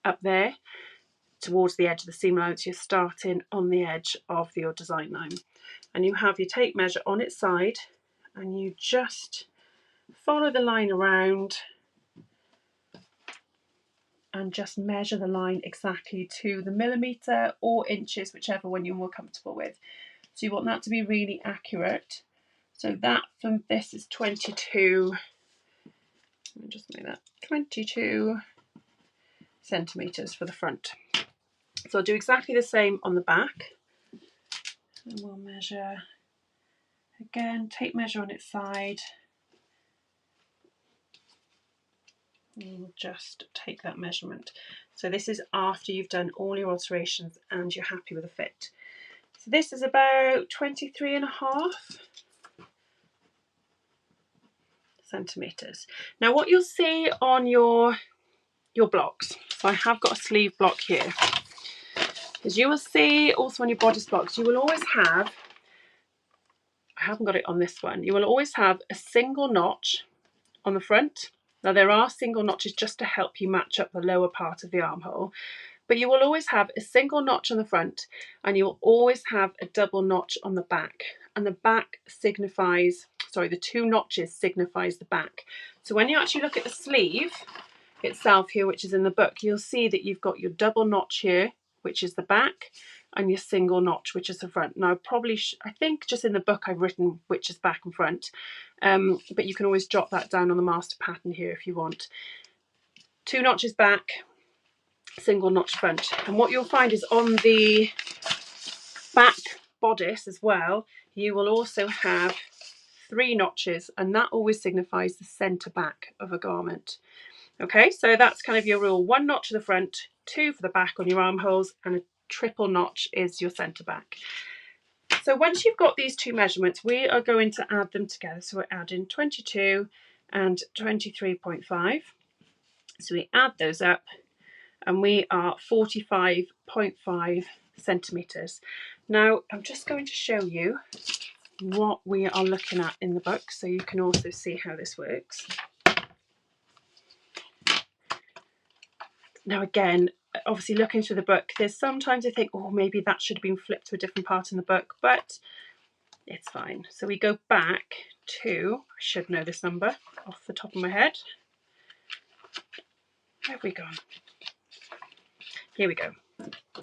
up there towards the edge of the seam allowance, you're starting on the edge of your design line, and you have your tape measure on its side and you just follow the line around and just measure the line exactly to the millimetre or inches, whichever one you're more comfortable with. So you want that to be really accurate. So that from this is 22, let me just make that 22 centimetres for the front. So I'll do exactly the same on the back, and we'll measure again, tape measure on its side. We'll just take that measurement. So this is after you've done all your alterations and you're happy with the fit. So this is about 23.5 centimetres. Now what you'll see on your blocks, so I have got a sleeve block here, as you will see also on your bodice blocks, you will always have, I haven't got it on this one, you will always have a single notch on the front. Now there are single notches just to help you match up the lower part of the armhole, but you will always have a single notch on the front and you'll always have a double notch on the back, and the back signifies, sorry, the 2 notches signifies the back. So when you actually look at the sleeve itself here, which is in the book, you'll see that you've got your double notch here, which is the back, and your single notch, which is the front. Now I think just in the book I've written which is back and front, but you can always jot that down on the master pattern here if you want. 2 notches back, single notch front. And what you'll find is on the back bodice as well, you will also have 3 notches, and that always signifies the centre back of a garment. Okay, so that's kind of your rule. 1 notch to the front, 2 for the back on your armholes, and a triple notch is your centre back. So once you've got these 2 measurements, we are going to add them together. So we're adding 22 and 23.5. So we add those up and we are 45.5 centimetres. Now I'm just going to show you what we are looking at in the book so you can also see how this works. Now again, obviously looking through the book, there's sometimes I think, oh, maybe that should have been flipped to a different part in the book, but it's fine. So we go back to, I should know this number off the top of my head. Where have we gone? Here we go,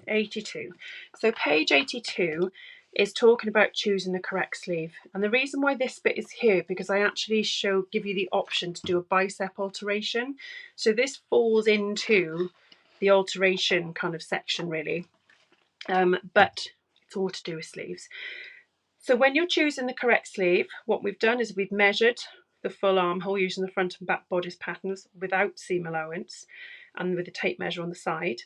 82. So page 82 is talking about choosing the correct sleeve. And the reason why this bit is here, because I actually give you the option to do a bicep alteration. So this falls into the alteration kind of section really, but it's all to do with sleeves. So when you're choosing the correct sleeve, what we've done is we've measured the full armhole using the front and back bodice patterns without seam allowance and with the tape measure on the side.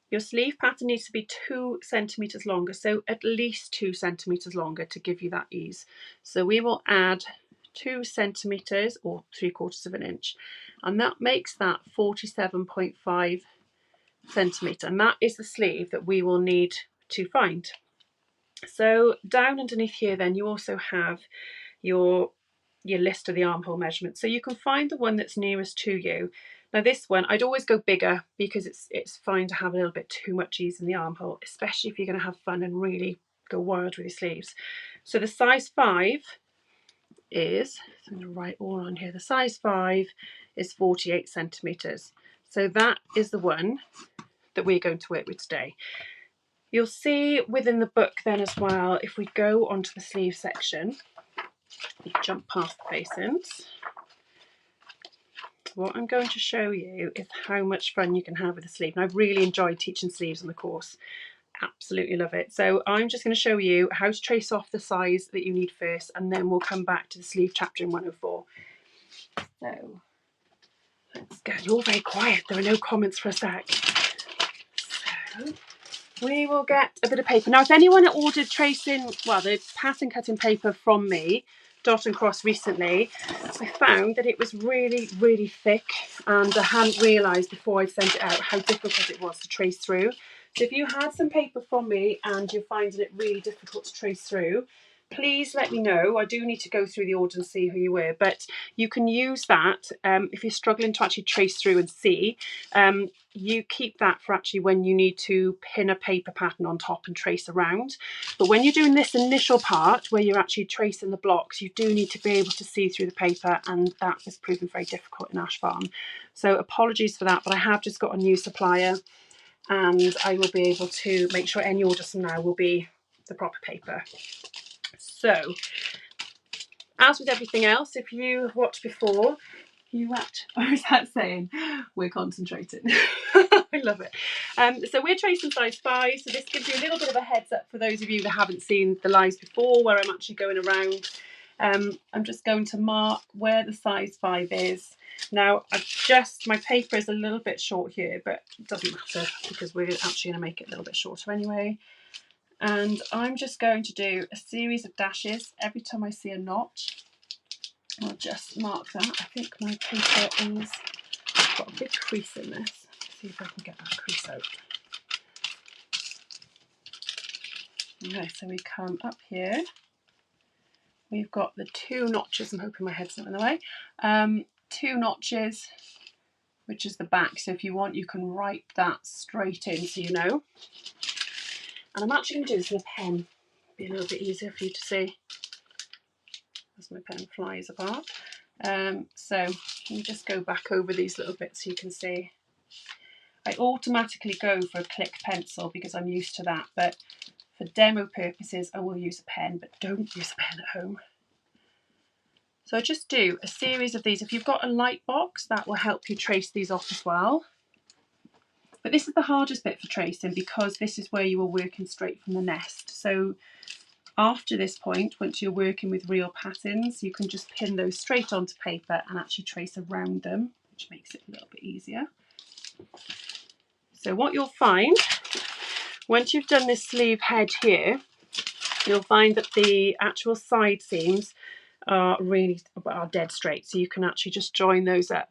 Your sleeve pattern needs to be 2 centimetres longer, so at least 2 centimetres longer to give you that ease. So we will add 2 centimetres or 3/4 of an inch, and that makes that 47.5 centimetre, and that is the sleeve that we will need to find. So down underneath here then you also have your list of the armhole measurements, so you can find the one that's nearest to you. Now this one I'd always go bigger because it's fine to have a little bit too much ease in the armhole, especially if you're going to have fun and really go wild with your sleeves. So the size 5 is, so I'm going to write all on here, the size 5 is 48 centimetres. So that is the one that we're going to work with today. You'll see within the book then as well, if we go onto the sleeve section, we jump past the facings. What I'm going to show you is how much fun you can have with a sleeve. And I've really enjoyed teaching sleeves on the course. Absolutely love it. So I'm just going to show you how to trace off the size that you need first, and then we'll come back to the sleeve chapter in 104. So let's go. You're very quiet. There are no comments for a sec. So we will get a bit of paper. Now, if anyone ordered tracing, well, the pattern cutting paper from me, Dot and Cross, recently, I found that it was really, really thick, and I hadn't realised before I sent it out how difficult it was to trace through. So if you had some paper from me and you're finding it really difficult to trace through, please let me know. I do need to go through the order and see who you were, but you can use that if you're struggling to actually trace through and see. You keep that for actually when you need to pin a paper pattern on top and trace around. But when you're doing this initial part where you're actually tracing the blocks, you do need to be able to see through the paper, and that has proven very difficult in Ash Farm. So apologies for that, but I have just got a new supplier, and I will be able to make sure any orders from now will be the proper paper. So, as with everything else, if you have watched before, what was that saying? We're concentrating. I love it. So we're tracing size 5, so this gives you a little bit of a heads up for those of you that haven't seen the lives before, where I'm actually going around. I'm just going to mark where the size 5 is. Now, my paper is a little bit short here, but it doesn't matter because we're actually going to make it a little bit shorter anyway. And I'm just going to do a series of dashes every time I see a notch. I'll just mark that. I think my paper is got a big crease in this. Let's see if I can get that crease out. Okay, so we come up here. We've got the 2 notches. I'm hoping my head's not in the way. 2 notches, which is the back. So if you want, you can write that straight in so you know. And I'm actually going to do this with a pen. Be a little bit easier for you to see as my pen flies apart. So let me just go back over these little bits so you can see. I automatically go for a click pencil because I'm used to that, but for demo purposes I will use a pen, but don't use a pen at home. So I just do a series of these. If you've got a light box, that will help you trace these off as well. But this is the hardest bit for tracing because this is where you are working straight from the nest. So after this point, once you're working with real patterns, you can just pin those straight onto paper and actually trace around them, which makes it a little bit easier. So what you'll find, once you've done this sleeve head here, you'll find that the actual side seams are dead straight. So you can actually just join those up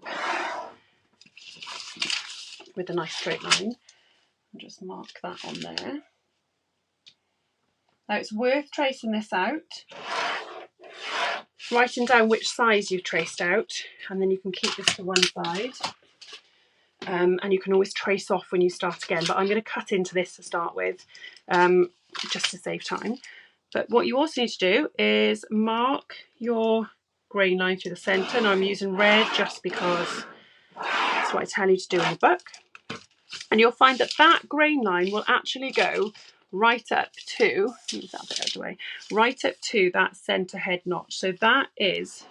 with a nice straight line. And just mark that on there. Now it's worth tracing this out, writing down which size you've traced out, and then you can keep this to one side. And you can always trace off when you start again, but I'm going to cut into this to start with, just to save time. But what you also need to do is mark your grain line through the centre. Now I'm using red just because that's what I tell you to do in the book. And you'll find that that grain line will actually go right up to, move that bit out of the way, right up to that centre head notch. So that is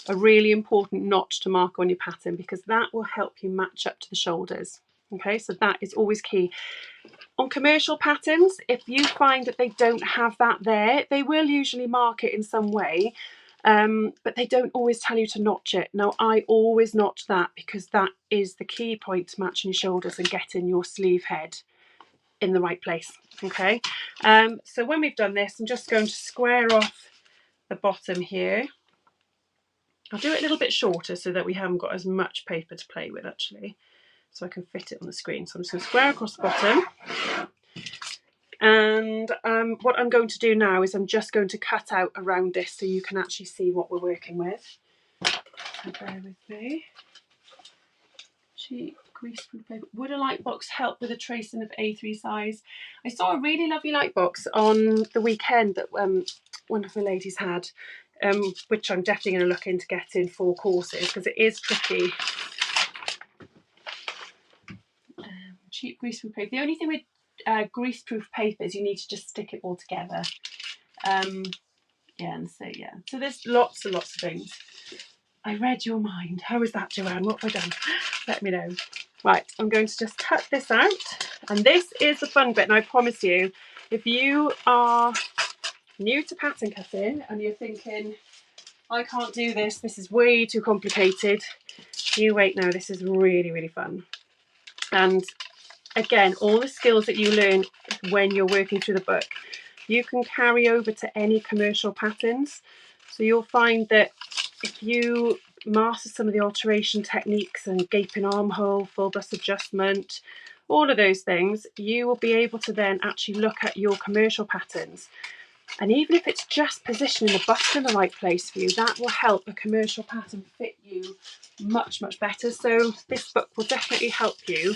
a really important notch to mark on your pattern because that will help you match up to the shoulders. Okay, so that is always key. On commercial patterns, if you find that they don't have that there, they will usually mark it in some way, but they don't always tell you to notch it. Now, I always notch that because that is the key point to matching your shoulders and getting your sleeve head in the right place. Okay, so when we've done this, I'm just going to square off the bottom here. I'll do it a little bit shorter so that we haven't got as much paper to play with actually, so I can fit it on the screen. So I'm just going to square across the bottom. And what I'm going to do now is I'm just going to cut out around this so you can actually see what we're working with. So bear with me. Cheap greaseproof paper. Would a light box help with a tracing of A3 size? I saw a really lovely light box on the weekend that one of the ladies had, which I'm definitely going to look into getting for courses because it is tricky. Cheap greaseproof paper. The only thing with greaseproof paper is you need to just stick it all together. So there's lots and lots of things. I read your mind. How is that, Joanne? What have I done? Let me know. Right, I'm going to just cut this out. And this is the fun bit. And I promise you, if you are new to pattern cutting and you're thinking, I can't do this, this is way too complicated, you wait now, this is really, really fun. And again, all the skills that you learn when you're working through the book, you can carry over to any commercial patterns. So you'll find that if you master some of the alteration techniques and gaping armhole, full bust adjustment, all of those things, you will be able to then actually look at your commercial patterns. And even if it's just positioning the bust in the right place for you, that will help a commercial pattern fit you much, much better. So this book will definitely help you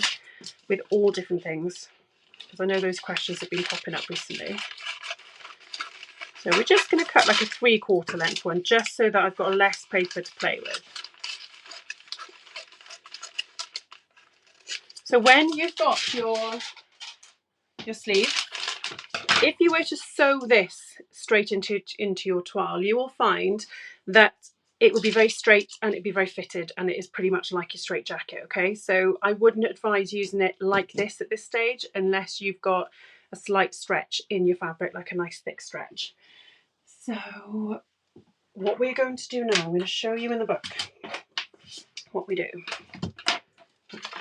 with all different things, because I know those questions have been popping up recently. So we're just going to cut like a 3/4 length one, just so that I've got less paper to play with. So when you've got your sleeve, if you were to sew this straight into your toile, you will find that it will be very straight and it'll be very fitted, and it is pretty much like a straight jacket. Okay, so I wouldn't advise using it like this at this stage unless you've got a slight stretch in your fabric, like a nice thick stretch. So what we're going to do now, I'm going to show you in the book what we do.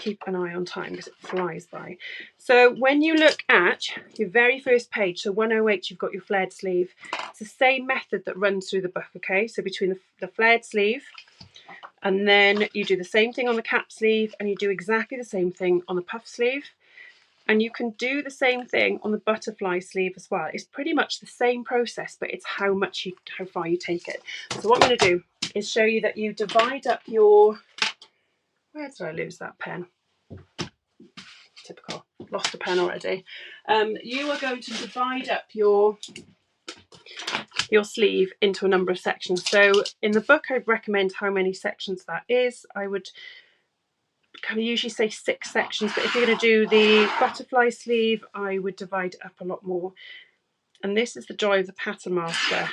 Keep an eye on time because it flies by. So when you look at your very first page, so 108, you've got your flared sleeve. It's the same method that runs through the book, okay? So between the flared sleeve, and then you do the same thing on the cap sleeve, and you do exactly the same thing on the puff sleeve. And you can do the same thing on the butterfly sleeve as well. It's pretty much the same process, but it's how far you take it. So what I'm going to do is show you that you divide up your... Where did I lose that pen? Typical, lost a pen already. You are going to divide up your sleeve into a number of sections. So in the book, I'd recommend how many sections that is. I would kind of usually say 6 sections, but if you're going to do the butterfly sleeve, I would divide it up a lot more. And this is the joy of the pattern master.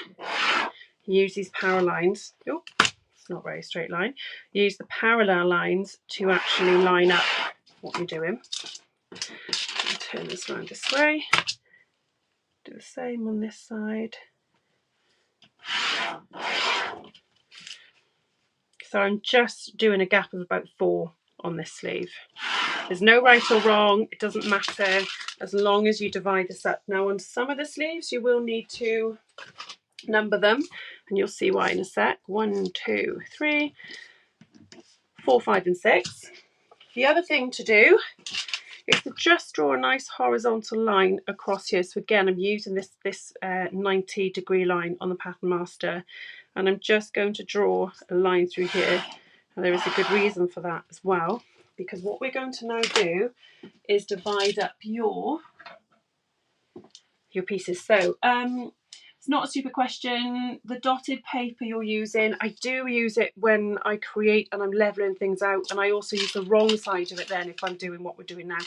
You use these power lines. Oh, it's not very straight line. You use the parallel lines to actually line up what you're doing. Turn this around this way. Do the same on this side. So I'm just doing a gap of about 4 on this sleeve. There's no right or wrong, it doesn't matter as long as you divide this up. Now on some of the sleeves you will need to number them, and you'll see why in a sec. 1, 2, 3, 4, 5 and 6. The other thing to do is to just draw a nice horizontal line across here. So again, I'm using this 90-degree line on the Pattern Master, and I'm just going to draw a line through here. And there is a good reason for that as well, because what we're going to now do is divide up your pieces. So it's not a super question. The dotted paper you're using, I do use it when I create and I'm leveling things out, and I also use the wrong side of it then if I'm doing what we're doing now.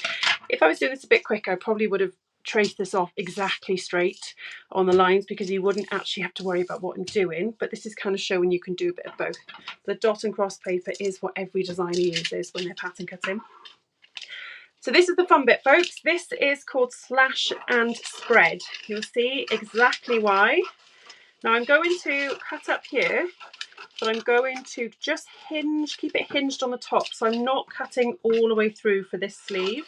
If I was doing this a bit quicker, I probably would have traced this off exactly straight on the lines, because you wouldn't actually have to worry about what I'm doing, but this is kind of showing you can do a bit of both. The dot and cross paper is what every designer uses when they're pattern cutting. So this is the fun bit, folks. This is called slash and spread. You'll see exactly why. Now I'm going to cut up here, but I'm going to just keep it hinged on the top. So I'm not cutting all the way through for this sleeve.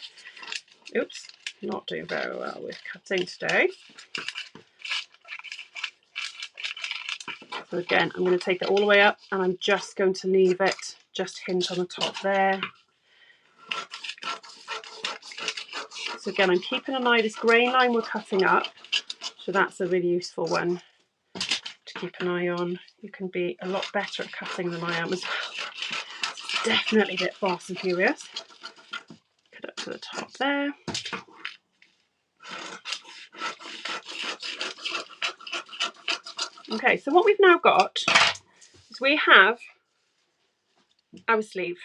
Oops, not doing very well with cutting today. So again, I'm going to take it all the way up, and I'm just going to leave it just hinged on the top there. So again, I'm keeping an eye, this grain line we're cutting up, so that's a really useful one to keep an eye on. You can be a lot better at cutting than I am as well. It's definitely a bit fast and furious. Cut up to the top there. Okay, so what we've now got is we have our sleeve.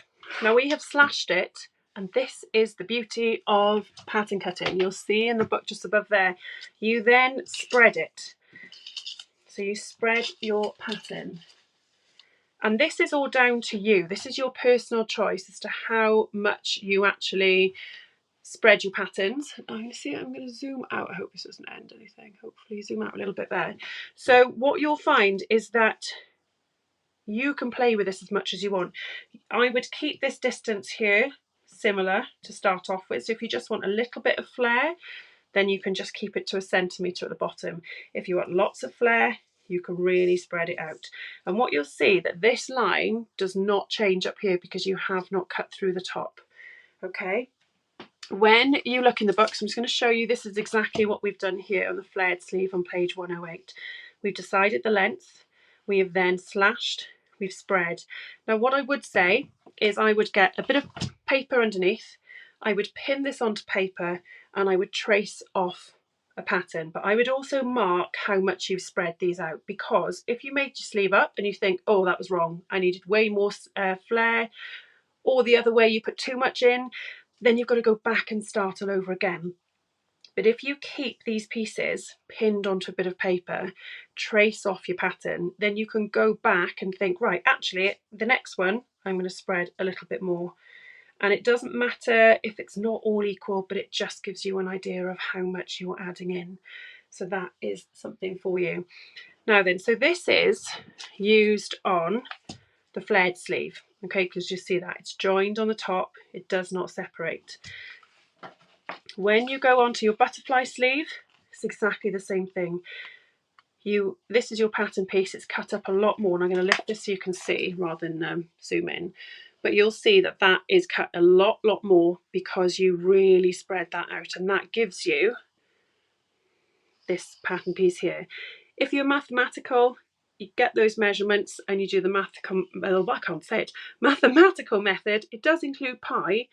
Now we have slashed it, and this is the beauty of pattern cutting. You'll see in the book just above there, you then spread it. So you spread your pattern. And this is all down to you. This is your personal choice as to how much you actually spread your patterns. I'm going to zoom out. I hope this doesn't end anything. Hopefully zoom out a little bit there. So what you'll find is that you can play with this as much as you want. I would keep this distance here similar to start off with. So if you just want a little bit of flare, then you can just keep it to 1 centimetre at the bottom. If you want lots of flare, you can really spread it out. And what you'll see that this line does not change up here because you have not cut through the top. Okay. When you look in the book, so I'm just going to show you, this is exactly what we've done here on the flared sleeve on page 108. We've decided the length, we have then slashed, we've spread. Now what I would say is I would get a bit of paper underneath, I would pin this onto paper, and I would trace off a pattern, but I would also mark how much you've spread these out, because if you made your sleeve up and you think, oh, that was wrong, I needed way more flare, or the other way, you put too much in, then you've got to go back and start all over again. But if you keep these pieces pinned onto a bit of paper, trace off your pattern, then you can go back and think, right, actually, the next one, I'm going to spread a little bit more. And it doesn't matter if it's not all equal, but it just gives you an idea of how much you're adding in. So that is something for you. Now then, so this is used on the flared sleeve, okay, because you see that it's joined on the top, it does not separate. When you go onto your butterfly sleeve, it's exactly the same thing. This is your pattern piece, it's cut up a lot more, and I'm going to lift this so you can see rather than zoom in. But you'll see that that is cut a lot more because you really spread that out, and that gives you this pattern piece here. If you're mathematical, you get those measurements and you do the mathematical method. It does include pi,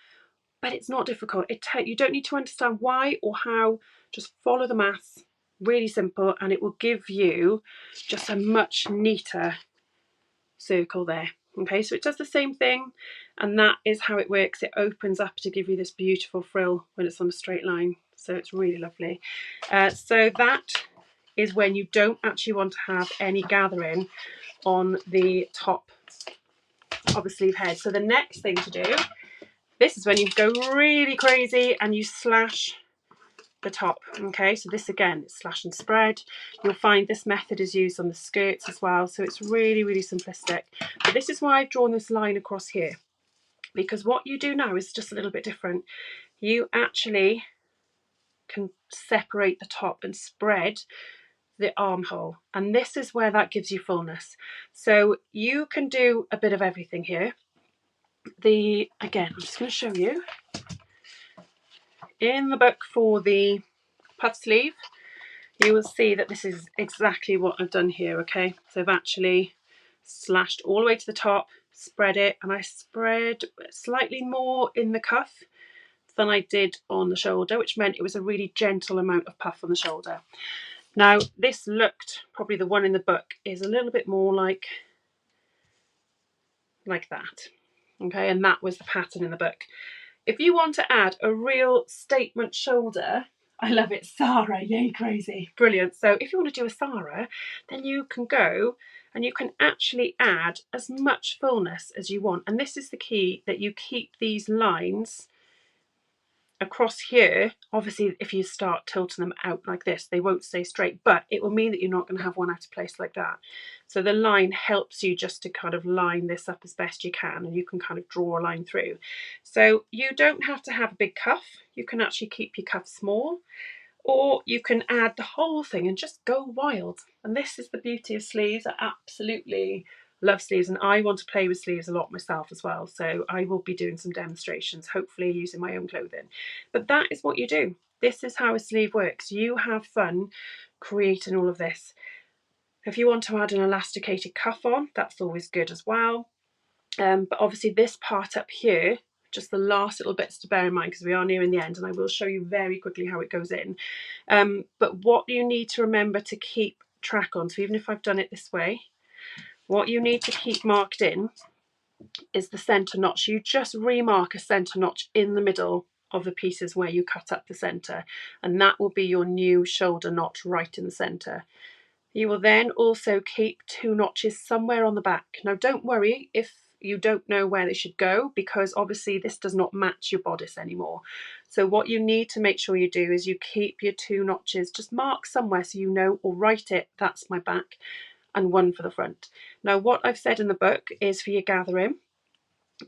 but it's not difficult. You don't need to understand why or how, just follow the maths, really simple, and it will give you just a much neater circle there. Okay, so it does the same thing, and that is how it works. It opens up to give you this beautiful frill when it's on a straight line, so it's really lovely. So that is when you don't actually want to have any gathering on the top of the sleeve head. So the next thing to do, this is when you go really crazy and you slash the top. Okay, so this again is slash and spread. You'll find this method is used on the skirts as well, so it's really simplistic. But this is why I've drawn this line across here, because what you do now is just a little bit different. You actually can separate the top and spread the armhole, and this is where that gives you fullness. So you can do a bit of everything here. Again, I'm just going to show you in the book for the puff sleeve, you will see that this is exactly what I've done here. Okay, so I've actually slashed all the way to the top, spread it, and I spread slightly more in the cuff than I did on the shoulder, which meant it was a really gentle amount of puff on the shoulder. Now this looked, probably the one in the book is a little bit more like that. Okay, and that was the pattern in the book. If you want to add a real statement shoulder, I love it, Sarah, yay crazy, brilliant. So if you want to do a Sarah, then you can go and you can actually add as much fullness as you want. And this is the key, that you keep these lines across here. Obviously, if you start tilting them out like this, they won't stay straight, but it will mean that you're not going to have one out of place like that. So the line helps you just to kind of line this up as best you can, and you can kind of draw a line through. So you don't have to have a big cuff. You can actually keep your cuff small, or you can add the whole thing and just go wild. And this is the beauty of sleeves. I absolutely love sleeves, and I want to play with sleeves a lot myself as well, so I will be doing some demonstrations, hopefully using my own clothing. But that is what you do. This is how a sleeve works. You have fun creating all of this. If you want to add an elasticated cuff on, that's always good as well. But obviously this part up here, just the last little bits to bear in mind, because we are nearing the end, and I will show you very quickly how it goes in. But what you need to remember to keep track on. So even if I've done it this way, what you need to keep marked in is the centre notch. You just remark a centre notch in the middle of the pieces where you cut up the centre, and that will be your new shoulder notch right in the centre. You will then also keep 2 notches somewhere on the back. Now don't worry if you don't know where they should go, because obviously this does not match your bodice anymore. So what you need to make sure you do is you keep your 2 notches, just mark somewhere so you know, or write it, that's my back, and 1 for the front. Now what I've said in the book is for your gathering,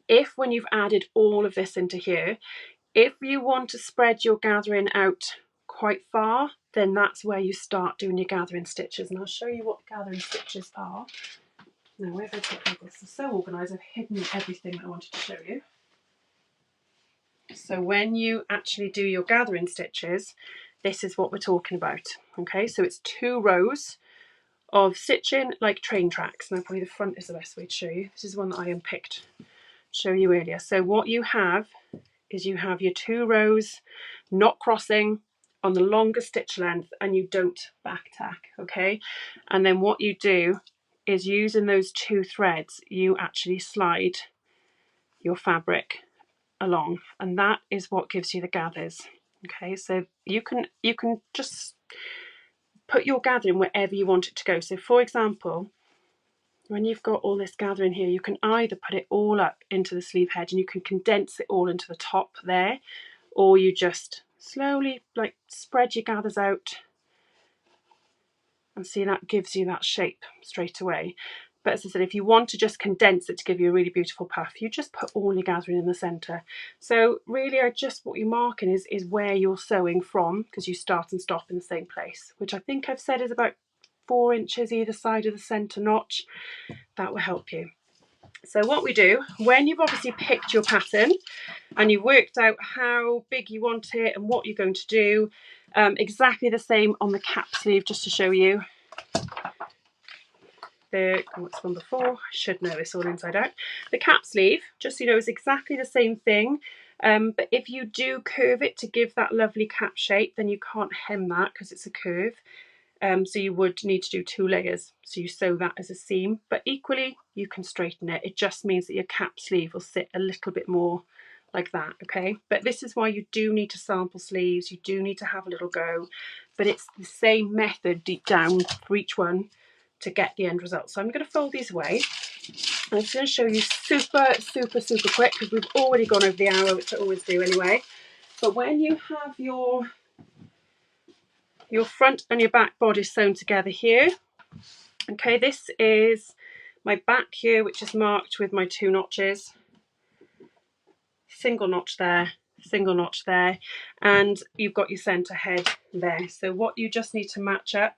if when you've added all of this into here, if you want to spread your gathering out quite far, then that's where you start doing your gathering stitches. And I'll show you what gathering stitches are. Now, where have I put this? This is so organised, I've hidden everything that I wanted to show you. So when you actually do your gathering stitches, this is what we're talking about. Okay, so it's 2 rows of stitching like train tracks. Now probably the front is the best way to show you. This is one that I unpicked, show you earlier. So what you have is you have your 2 rows not crossing on the longer stitch length, and you don't back tack, okay? And then what you do is, using those 2 threads, you actually slide your fabric along, and that is what gives you the gathers. Okay, so you can just put your gathering wherever you want it to go. So for example, when you've got all this gathering here, you can either put it all up into the sleeve head and you can condense it all into the top there, or you just slowly like spread your gathers out, and see, that gives you that shape straight away. But as I said, if you want to just condense it to give you a really beautiful puff, you just put all your gathering in the centre. So really, what you're marking is where you're sewing from, because you start and stop in the same place, which I think I've said is about 4 inches either side of the centre notch. That will help you. So what we do, when you've obviously picked your pattern and you've worked out how big you want it and what you're going to do, exactly the same on the cap sleeve, just to show you. What's one before? I should know this all inside out. The cap sleeve, just so you know, is exactly the same thing. But if you do curve it to give that lovely cap shape, then you can't hem that because it's a curve. So you would need to do 2 layers. So you sew that as a seam, but equally you can straighten it. It just means that your cap sleeve will sit a little bit more like that, okay? But this is why you do need to sample sleeves, you do need to have a little go, but it's the same method deep down for each one to get the end result. So I'm going to fold these away. I'm just going to show you super quick, because we've already gone over the hour, which I always do anyway. But when you have your front and your back bodice sewn together here, okay, this is my back here, which is marked with my 2 notches, single notch there, single notch there, and you've got your center head there. So what you just need to match up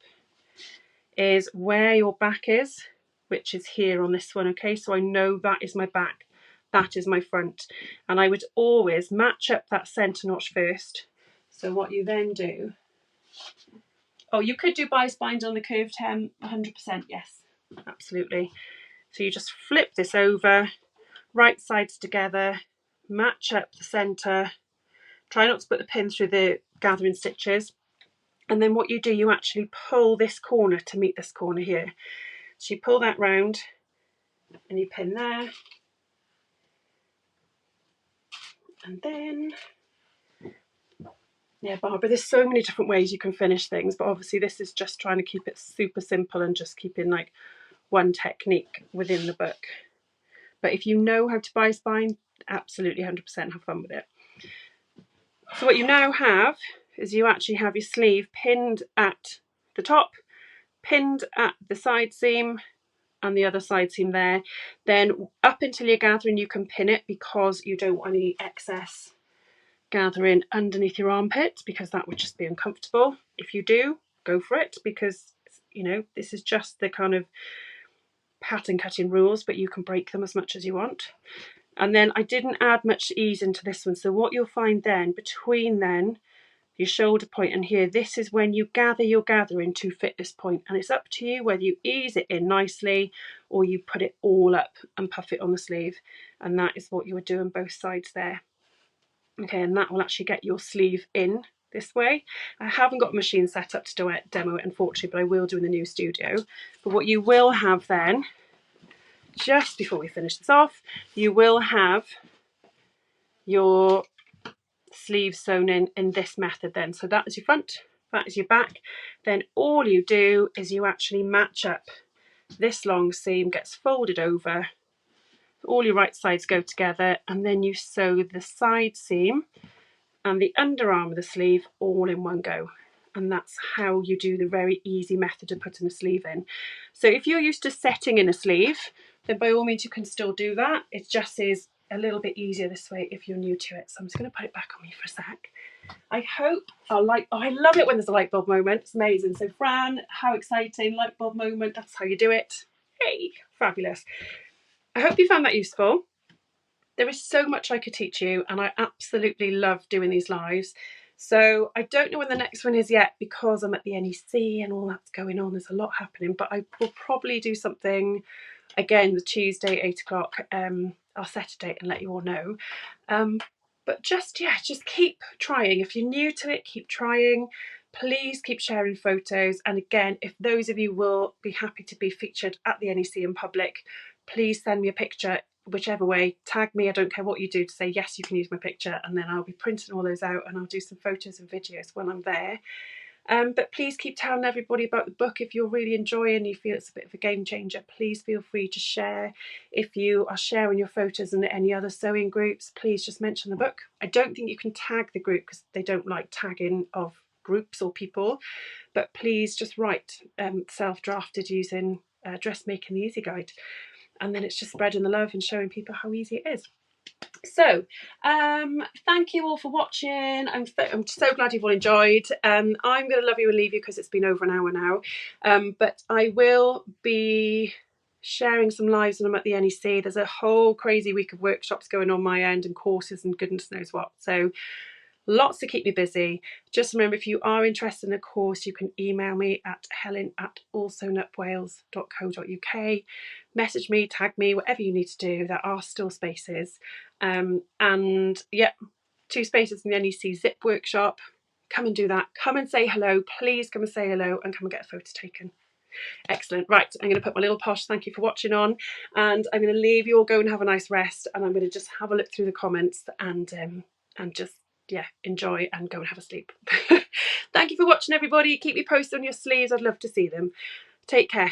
is where your back is, which is here on this one, okay? So I know that is my back, that is my front, and I would always match up that center notch first. So what you then do, oh, you could do bias bind on the curved hem, 100%, yes, absolutely. So you just flip this over, right sides together, match up the center, try not to put the pin through the gathering stitches, and then what you do, you actually pull this corner to meet this corner here. So you pull that round and you pin there, and then, yeah, Barbara, there's so many different ways you can finish things, but obviously this is just trying to keep it super simple and just keeping like one technique within the book. But if you know how to bias bind, absolutely 100% have fun with it. So what you now have is you actually have your sleeve pinned at the top, pinned at the side seam and the other side seam there. Then up until you're gathering, you can pin it, because you don't want any excess gathering underneath your armpits, because that would just be uncomfortable. If you do, go for it, because, you know, this is just the kind of pattern cutting rules, but you can break them as much as you want. And then I didn't add much ease into this one, so what you'll find then, between then your shoulder point and here, this is when you gather your gathering to fit this point, and it's up to you whether you ease it in nicely or you put it all up and puff it on the sleeve, and that is what you would do on both sides there. Okay, and that will actually get your sleeve in this way. I haven't got a machine set up to demo it, unfortunately, but I will do in the new studio. But what you will have then, just before we finish this off, you will have your sleeves sewn in this method then. So that is your front, that is your back. Then all you do is you actually match up. This long seam gets folded over, all your right sides go together, and then you sew the side seam and the underarm of the sleeve all in one go. And that's how you do the very easy method of putting a sleeve in. So if you're used to setting in a sleeve, then by all means you can still do that. It just is a little bit easier this way if you're new to it. So I'm just going to put it back on me for a sec. I hope oh, I love it when there's a light bulb moment. It's amazing. So Fran, how exciting, light bulb moment, that's how you do it. Hey, fabulous. I hope you found that useful. There is so much I could teach you, and I absolutely love doing these lives. So I don't know when the next one is yet because I'm at the NEC and all that's going on. There's a lot happening, but I will probably do something again the Tuesday 8 o'clock. I'll set a date and let you all know. But just keep trying. If you're new to it, keep trying. Please keep sharing photos. And again, if those of you will be happy to be featured at the NEC in public, please send me a picture, whichever way. Tag me, I don't care what you do, to say yes, you can use my picture, and then I'll be printing all those out and I'll do some photos and videos when I'm there. But please keep telling everybody about the book. If you're really enjoying, you feel it's a bit of a game changer, please feel free to share. If you are sharing your photos in any other sewing groups, please just mention the book. I don't think you can tag the group because they don't like tagging of groups or people, but please just write self-drafted using Dressmaking the Easy Guide, and then it's just spreading the love and showing people how easy it is. So thank you all for watching. I'm so glad you've all enjoyed. I'm going to love you and leave you because it's been over an hour now, but I will be sharing some lives when I'm at the NEC. There's a whole crazy week of workshops going on my end and courses and goodness knows what, so lots to keep me busy. Just remember, if you are interested in a course, you can email me at helen@allsewnupwales.co.uk. Message me, tag me, whatever you need to do. There are still spaces. And yeah, 2 spaces in the NEC Zip workshop. Come and do that. Come and say hello. Please come and say hello and come and get a photo taken. Excellent. Right, I'm going to put my little posh thank you for watching on, and I'm going to leave you all, go and have a nice rest, and I'm going to just have a look through the comments and just enjoy and go and have a sleep. Thank you for watching, everybody. Keep me posted on your sleeves. I'd love to see them. Take care.